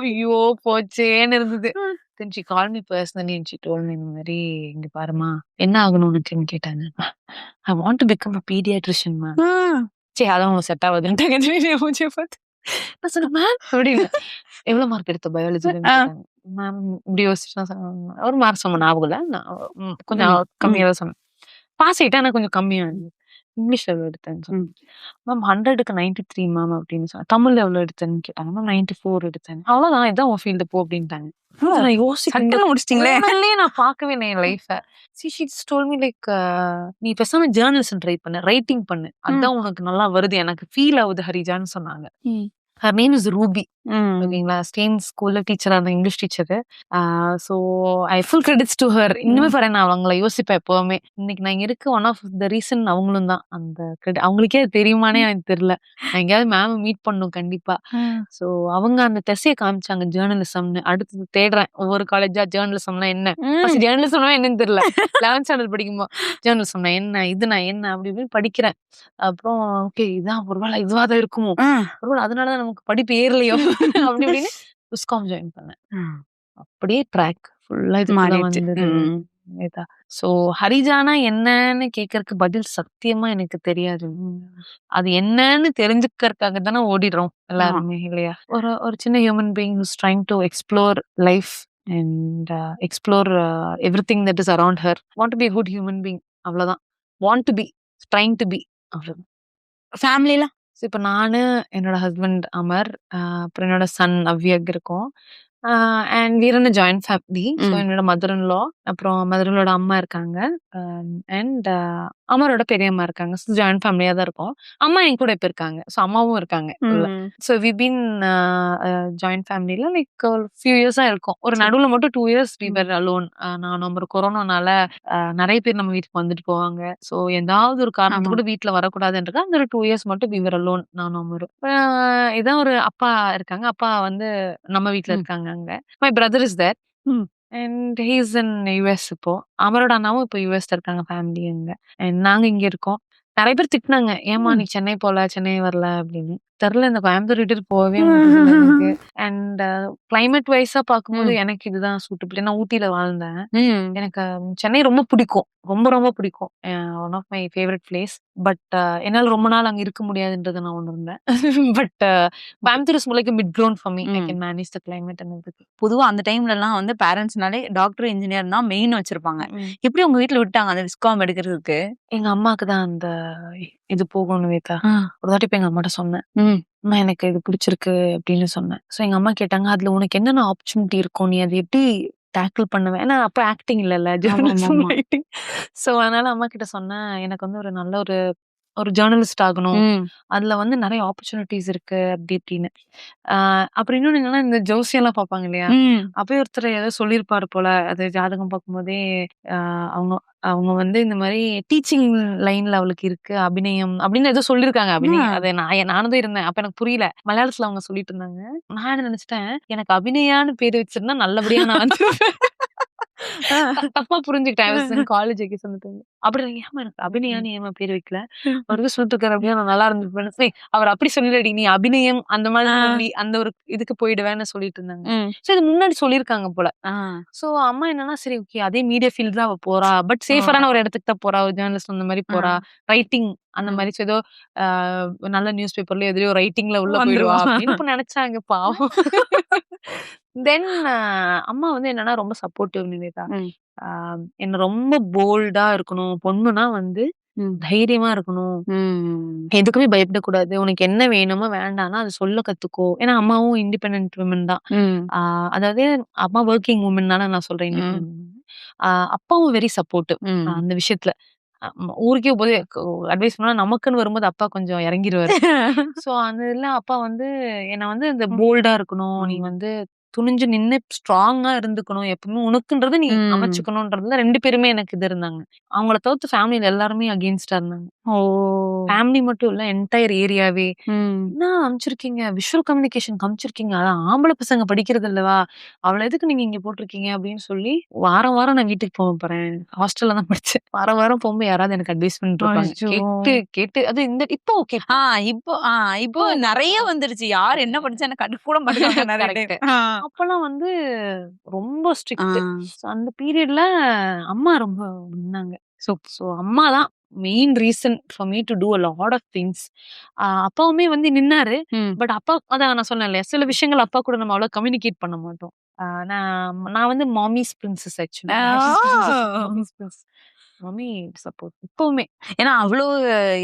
ஐயோ போச்சேன்னு இருந்தது. Then she called me personally and she told me இந்த மாதிரி இங்க பாருமா என்ன ஆகணும் உனக்குன்னு கேட்டாங்க. I want to become a pediatrician man. சரி அதான் செட் ஆகுதுன்ட்டாங்க. நான் சொன்னேன் மேம் அப்படின்னு. எவ்வளவு மார்க் எடுத்த பயாலஜி மேம் இப்படி யோசிச்சுன்னா ஒரு மார்க் சொன்ன ஞாபகம் இல்ல. நான் கொஞ்சம் கம்மியா தான் சொன்னேன். பாஸ் ஆயிட்டேன். ஆனா கொஞ்சம் கம்மியா இருந்தது. இங்கிலீஷ்ல எவ்வளோ எடுத்தேன்னு ம். சொன்னேன். மேம் 100க்கு 93 மேம் அப்படின்னு சொன்னேன். தமிழ்ல எவ்வளோ எடுத்தேன்னு கேட்டாங்க. மேம் 94 எடுத்தேன். அவ்வளோதான் இதான் உன் ஃபீல்டு போ அப்படின்ட்டாங்க. நான் யோசிக்கிறேன். சட்டுன்னு முடிச்சிட்டீங்களே. உண்மையிலேயே நான் பார்க்கவே இல்லை என் life. She just told me like நீ பேசாம ஜேர்னலிசம் ட்ரை பண்ணு, ரைட்டிங் பண்ணு. அதான் உனக்கு நல்லா வருது. எனக்கு ஃபீல் ஆகுது ஹரிஜான்னு சொன்னாங்க. Her name is Ruby. ஓகேங்களா, ஸ்டேன் ஸ்கூல்ல டீச்சரா இருந்த English teacher. So I full credits to her. இன்னுமே பாரு நான் அவங்கள யோசிப்பேன் எப்பவுமே. இன்னைக்கு நான் இங்க இருக்க ஒன் ஆஃப் த ரீசன் அவங்களும் தான். அந்த அவங்களுக்கே அது தெரியுமானே எனக்கு தெரியல. நான் எங்கேயாவது மேம் மீட் பண்ணும் கண்டிப்பா. ஸோ அவங்க அந்த தெசையை காமிச்சாங்க ஜேர்னலிசம்னு. அடுத்தது தேடுறேன் ஒவ்வொரு காலேஜா ஜேர்னலிசம்னா என்ன, ஜேர்னலிசம்னா என்னன்னு தெரியல. 11th ஸ்டாண்டர்ட் படிக்கும்போது ஜேர்னலிசம்னா என்ன, இது நான் என்ன அப்படி இப்படின்னு படிக்கிறேன். அப்புறம் ஓகே இதான் ஒருவேளை இதுவாதான் இருக்குமோ, ஒருவேளை அதனாலதான் நமக்கு படிப்பு ஏறலையோ அப்படி இப்படின்னு விஸ்காம் ஜாயின் பண்ணேன். அப்படியே ட்ராக் ஃபுல்லா இது மாறிடுச்சு. வந்தது. சோ ஹரிஜானா என்னன்னு கேட்கறதுக்கு பதில் சத்தியமா எனக்கு தெரியாது. அது என்னன்னு தெரிஞ்சுக்கிறதுக்காக தானே ஓடிடுறோம் எல்லாருமே இல்லையா? ஒரு ஒரு சின்ன human being who's trying to explore life and explore everything that is around her. Want to be a good human being, அவ்வளவுதான். Want to be, trying to be, அவ்வளவுதான். ஃபேமிலில இப்போ நானு, என்னோட ஹஸ்பண்ட் அமர், அப்புறம் என்னோட சன் அவ்யக் இருக்கோம். And we're in joint family. So என்னோட மதர் இன் லா, அப்புறம் மதர் இன் லாவோட அம்மா இருக்காங்க, அண்ட் அமரோட பெரியம்மா இருக்காங்க. ஸோ ஜாயிண்ட் ஃபேமிலியா தான் இருக்கும். அம்மா என் கூட இப்போ இருக்காங்க. ஸோ அம்மாவும் இருக்காங்க. ஸோ வி பீன் ஜாயிண்ட் ஃபேமிலியில லைக் ஒரு ஃபியூ இயர்ஸா இருக்கும். ஒரு நடுவில் மட்டும் 2 years வி வர் அலோன். நான் ஒரு கொரோனானால நிறைய பேர் நம்ம வீட்டுக்கு வந்துட்டு போவாங்க. ஸோ ஏதாவது ஒரு காரணத்து கூட வீட்டுல வரக்கூடாதுன்றது அந்த ஒரு 2 years மட்டும் வி வர் அலோன் நானும் அமரும். இதான் ஒரு அப்பா இருக்காங்க. அப்பா வந்து நம்ம வீட்டுல இருக்காங்க அங்க. My brother is there and he is in US. இப்போ அமரோட அண்ணாவும் இப்போ யுஎஸ்ல இருக்காங்க ஃபேமிலி அங்க. அண்ட் நாங்க இங்க இருக்கோம். நிறைய பேர் திட்டினாங்க, ஏமா நீ சென்னை போல, சென்னை வரல அப்படின்னு. தெரியல, இந்த கோயம்புத்தூர் விட்டு போகவே முடியல எனக்கு. அண்ட் கிளைமேட் வைஸா பார்க்கும்போது எனக்கு இதுதான் சூட்டபிள். நான் ஊட்டியில வாழ்ந்தேன். எனக்கு சென்னை ரொம்ப பிடிக்கும், ரொம்ப ரொம்ப பிடிக்கும். One of my favourite place. But என்னால ரொம்ப நாள் அங்க இருக்க முடியாதுன்றதை நான் உணர்ந்தேன். But Coimbatore is like mid ground for me. I can manage the climate and everything. பொதுவா அந்த டைம்ல எல்லாம் வந்து பேரண்ட்ஸ்னாலே டாக்டர் இன்ஜினியர் தான் மெயின் வச்சிருப்பாங்க. எப்படி உங்க வீட்டுல விட்டாங்க அந்த விஸ்காம் எடுக்கிறதுக்கு? எங்க அம்மாக்கு தான் அந்த இது போகணும் வேதா. ஒரு தாட்டி இப்ப எங்க அம்மாட்ட சொன்னேன், அம்மா எனக்கு இது பிடிச்சிருக்கு அப்படின்னு சொன்னேன். ஸோ எங்க அம்மா கேட்டாங்க, அதுல உனக்கு என்னென்ன ஆப்பர்ச்சுனிட்டி இருக்கும், நீ அதை எப்படி டேக்கிள் பண்ணுவேன்? ஏன்னா அப்ப ஆக்டிங் இல்லைல்ல, ஜேர்னலிசம் ரைட்டிங். ஸோ அதனால அம்மா கிட்ட சொன்னேன், எனக்கு வந்து ஒரு நல்ல ஒரு ஜேர்னலிஸ்ட் ஆகணும், அதுல வந்து நிறைய ஆப்பர்ச்சுனிட்டிஸ் இருக்கு அப்படி இப்படின்னு. அப்புறம் இன்னொன்னு என்னன்னா, இந்த ஜோசியம் எல்லாம் பார்ப்பாங்க இல்லையா, அப்பயே ஒருத்தர் ஏதோ சொல்லியிருப்பாரு போல. அது ஜாதகம் பார்க்கும்போதே அவங்க அவங்க வந்து இந்த மாதிரி டீச்சிங் லைன்ல அவளுக்கு இருக்கு, அபிநயம் அப்படின்னு ஏதோ சொல்லியிருக்காங்க. அபிநயம் அது நானும் தான் இருந்தேன். அப்ப எனக்கு புரியல. மலையாளத்துல அவங்க சொல்லிட்டு இருந்தாங்க. நான் என்ன நினைச்சிட்டேன், எனக்கு அபிநயான்னு பேர் வச்சிருந்தா நல்லபடியா நான் வந்து தப்பா புரிஞ்சுக்கிட்டேன் காலேஜ் அப்படி ஏமா எனக்கு அபிநயான்னு ஏமா பேர் வைக்கல, அவருக்கு சொல்லிட்டு அப்படியே நான் நல்லா இருந்துருப்பேன். அவர் அப்படி சொல்லலடி, நீ அபிநயம் அந்த மாதிரி அந்த ஒரு இதுக்கு போயிடுவேன்னு சொல்லிட்டு இருந்தாங்க. சோ இது முன்னாடி சொல்லியிருக்காங்க போல. சோ அம்மா என்னன்னா, சரி ஓகே அதே மீடியா ஃபீல்ட் தான் அவ போறா, பட் சேஃபரான ஒரு இடத்துக்கு தான் போறா, ஒரு ஜேர்னலிஸ்ட் அந்த மாதிரி போறா, ரைட்டிங் அந்த மாதிரி ஏதோ நல்ல நியூஸ் பேப்பர்ல எதிரியோ ரைட்டிங்ல உள்ள போயிடுவா அப்படின்னு நினைச்சாங்க பாவம். தென் அம்மா வந்து என்னன்னா ரொம்ப சப்போர்ட்டிவ் நிவேதா. என்ன ரொம்ப போல்டா இருக்கணும், பொண்ணுனா வந்து தைரியமா இருக்கணும், எதுக்குமே பயப்படக்கூடாது, உனக்கு என்ன வேணுமோ வேண்டாம்னா அது சொல்ல கத்துக்கோ. ஏன்னா அம்மாவும் இண்டிபெண்டன்ட் விமன் தான். அதாவது அம்மா ஒர்க்கிங் உமன்னால நான் சொல்றேன் இண்டிபெண்டன்ட். அப்பாவும் வெரி சப்போர்ட்டிவ் அந்த விஷயத்துல. ஊருக்கே போது அட்வைஸ் பண்ணா நமக்குன்னு வரும்போது அப்பா கொஞ்சம் இறங்கிடுவாரு. சோ அந்த இதுல அப்பா வந்து என்ன வந்து இந்த போல்டா இருக்கணும், நீ வந்து துணிஞ்சு நின்னு ஸ்ட்ராங்கா இருந்துக்கணும், எப்பவுமே உனக்குன்றது நீ அமைச்சுக்கணும்ன்றதுல 2 பேருமே எனக்கு இது இருந்தாங்க. அவங்கள தவிர்த்து ஃபேமிலியில எல்லாருமே அகெயின்ஸ்டா இருந்தாங்க. ஃபேமிலி மட்டும் இல்ல, என்டையர் ஏரியாவே என்ன அமைச்சிருக்கீங்க, விஷுவல் கம்யூனிகேஷன் காமிச்சிருக்கீங்க, அதான் ஆம்பளை பசங்க படிக்கிறது இல்லவா, அவளை எதுக்கு நீங்க இங்க போட்டிருக்கீங்க அப்படின்னு சொல்லி வாரம் வாரம் நான் வீட்டுக்கு போக போறேன். ஹாஸ்டல்ல தான் படிச்சேன். வாரம் வாரம் போகும்போது யாராவது எனக்கு அட்வைஸ் பண்ணிட்டு இருப்பாங்க. கேட்டு கேட்டு அது இந்த இப்போ ஓகே இப்போ நிறைய வந்துருச்சு. யார் என்ன படிச்சா எனக்கு கண்டு கூட மாட்டாங்க. அப்பெல்லாம் வந்து ரொம்ப ஸ்ட்ரிக்ட். அந்த பீரியட்ல அம்மா ரொம்ப இருந்தாங்க. சோ அம்மா தான் main reason for me to do a lot of things. அப்பாவுமே வந்து நின்னாரு. பட் அப்பா அதான் நான் சொன்னேன் இல்லையா, சில விஷயங்கள் அப்பா கூட நம்ம அவ்வளவு கம்யூனிகேட் பண்ண மாட்டோம். நான் வந்து மாமிஸ் பிரின்சஸ் ஆக்சுவலி. மம்மி சப்போர்ட் இப்பவுமே. ஏன்னா அவ்வளோ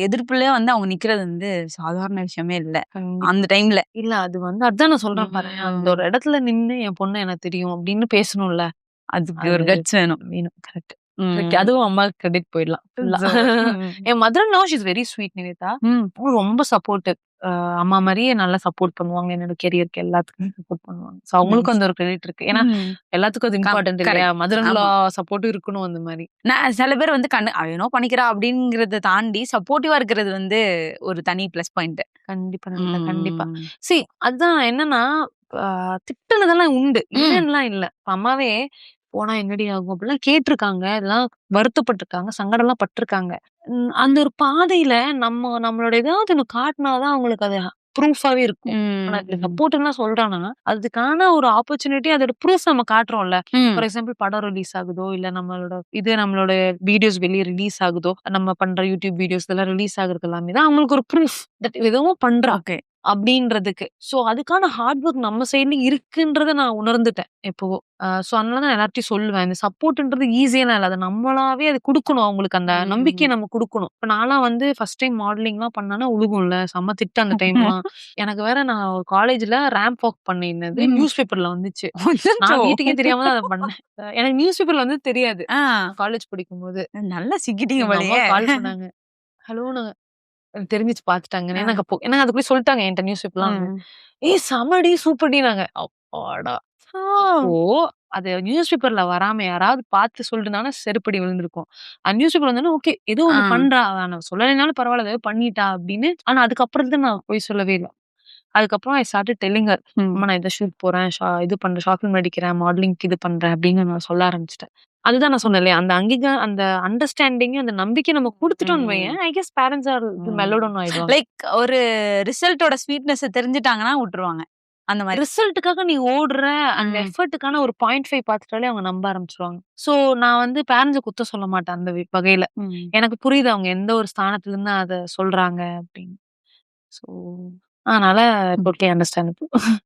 எதிர்ப்புல வந்து அவங்க நிக்கிறது வந்து சாதாரண விஷயமே இல்ல கண்டிப்பா. அந்த டைம்ல. இல்ல அது வந்து அதான் நான் சொல்றேன் பாரு. அந்த ஒரு இடத்துல நின்னு என் பொண்ணு எனக்கு தெரியும் அப்படின்னு பேசணும்ல. அதுக்கு ஒரு அது கட்ஸ் வேணும். வேணும். கரெக்ட். ம். அதுவும் அம்மாக்கு கிரெடிட் போயிடலாம். ஃபுல்லா. என் mother in law she is very sweet Nivetha. ம். அவங்க ரொம்ப சப்போர்ட்டிவ். அம்மா மாரியே நல்லா சப்போர்ட் பண்ணுவாங்க. என்னோட கெரியருக்கு எல்லாத்துக்குமே சப்போர்ட் பண்ணுவாங்க. சோ அவங்களுக்கும் அந்த ஒரு கிரெடிட் இருக்கு. ஏன்னா ம். எல்லாத்துக்கும் அது இம்பார்ட்டன்ட் இல்லையா? correct. மதர் இன் லா ஆமா. சப்போர்ட்டும் இருக்கணும் அந்த மாரி. நான் சில பேர் வந்து அவ ஏனோ பண்ணிக்கிறா அப்படிங்கறத தாண்டி சப்போர்ட்டிவா இருக்கிறது வந்து ஒரு தனி பிளஸ் பாயிண்ட். கண்டிப்பா நிவேதா, கண்டிப்பா. அதான் என்னன்னா, அ திட்டுனதெல்லாம் உண்டு. இல்லன்னுலாம் இல்ல. இப்ப அம்மாவே போனா என்னடி ஆகும்? அப்படிலாம் கேட்டுருக்காங்க. இதெல்லாம் வருத்தப்பட்டுருக்காங்க. சங்கடம்லாம் பட்டுருக்காங்க. அந்த ஒரு பாதையில நம்மளோட ஏதாவது ஒண்ணு காட்டுனா தான் அவங்களுக்கு அது ப்ரூஃபாவே இருக்கும். ஆனா இப்படி சப்போர்ட்லாம் சொல்றான்னா, அதுக்கான ஒரு ஆப்பர்ச்சுனிட்டி அதோட ப்ரூஃப் நம்ம காட்டுறோம்ல. ஃபார் எக்ஸாம்பிள் படம் ரிலீஸ் ஆகுதோ, இல்ல நம்மளோட வீடியோஸ் வெளிய ரிலீஸ் ஆகுதோ, நம்ம பண்ற யூடியூப் வீடியோஸ் இதெல்லாம் ரிலீஸ் ஆகுறது எல்லாமே தான் அவங்களுக்கு ஒரு ப்ரூஃப் தட் ஏதோ பண்றா ஓகே. அப்படின்றதுக்கு. சோ அதுக்கான ஹார்ட் ஒர்க் நம்ம சைடுல இருக்குன்றத நான் உணர்ந்துட்டேன் எப்பவோ. சோ அதனால தான் எல்லார்ட்டயும் சொல்லுவேன். இந்த சப்போர்ட்ன்றது ஈஸியாலாம் இல்ல. அது நம்மளாவே அது குடுக்கணும். அவங்களுக்கு அந்த நம்பிக்கைய நம்ம குடுக்கணும். இப்ப நான்லாம் வந்து ஃபர்ஸ்ட் டைம் மாடலிங்லாம் பண்ணேன்னா உழுகும்ல. செம்ம திட்டு அந்த டைம்லாம். எனக்கு வேற நான் ஒரு காலேஜ்ல ரேம்ப் வாக் பண்ணியிருந்தது. நியூஸ் பேப்பர்ல வந்துச்சு. நான் வீட்டுக்கே தெரியாம தான் அத பண்ணேன். எனக்கு நியூஸ் பேப்பர்ல வந்து தெரியாது. காலேஜ் படிக்கும்போது. நல்லா சிக்கிட்டீங்க எங்க அம்மா போலயே. கால் பண்ணாங்க. ஹலோ தெரிஞ்சுச்சு பாத்துட்டாங்கன்னு. எனக்கு அதுக்குள்ளயே சொல்லிட்டாங்க என்ட்ட நியூஸ் பேப்பர்லாம் வந்து. ஏய் செமடி சூப்பர்டினாங்க. அப்பாடா! அப்போ அது நியூஸ் பேப்பர்ல வராம யாராவது பார்த்து சொல்லிருந்தாங்கன்னா செருப்படி விழுந்திருக்கும். அந்த நியூஸ் பேப்பர் வந்தோனே ஓகே ஏதோ ஒண்ணு பண்றா. நான் சொல்லலைனாலும் பரவால்ல ஏதோ பண்ணிட்டா அப்படின்னு. ஆனா அதுக்கப்புறம் தான் நான் போய் சொல்லவே இல்ல. அதுக்கப்புறம் ஐ ஸ்டார்டட் டெல்லிங் ஹர். அம்மா நான் இத ஷூட் போறேன். இது பண்றேன். ஷார்ட் ஃபிலிம் நடிக்கிறேன். மாடலிங்க்கு இது பண்றேன் அப்படின்னு நான் சொல்ல ஆரம்பிச்சுட்டேன். அதுதான் நான் சொன்னேன் இல்லையா? அந்த அண்டர்ஸ்டாண்டிங் அந்த நம்பிக்கை நம்ம குடுத்துட்டோம்னு வையேன், I guess parents are mellowed down ஆயிடுவாங்க. லைக் ஒரு ரிசல்ட்டோட ஸ்வீட்னஸ் தெரிஞ்சுட்டாங்கன்னா விட்டுருவாங்க. அந்த மாதிரி. ரிசல்ட்டுக்காக நீ ஓடுற அந்த எஃபர்ட்டுக்கான ஒரு 0.5 பார்த்துட்டாலே அவங்க நம்ப ஆரம்பிச்சுருவாங்க. சோ நான் வந்து பேரண்ட்ஸ குத்தம் சொல்ல மாட்டேன் அந்த வகையில. எனக்கு புரியுது அவங்க எந்த ஒரு ஸ்தானத்துல இருந்து அத சொல்றாங்க அப்படின்னு. சோ அதனால டோட்டலி அண்டர்ஸ்டாண்டபிள்.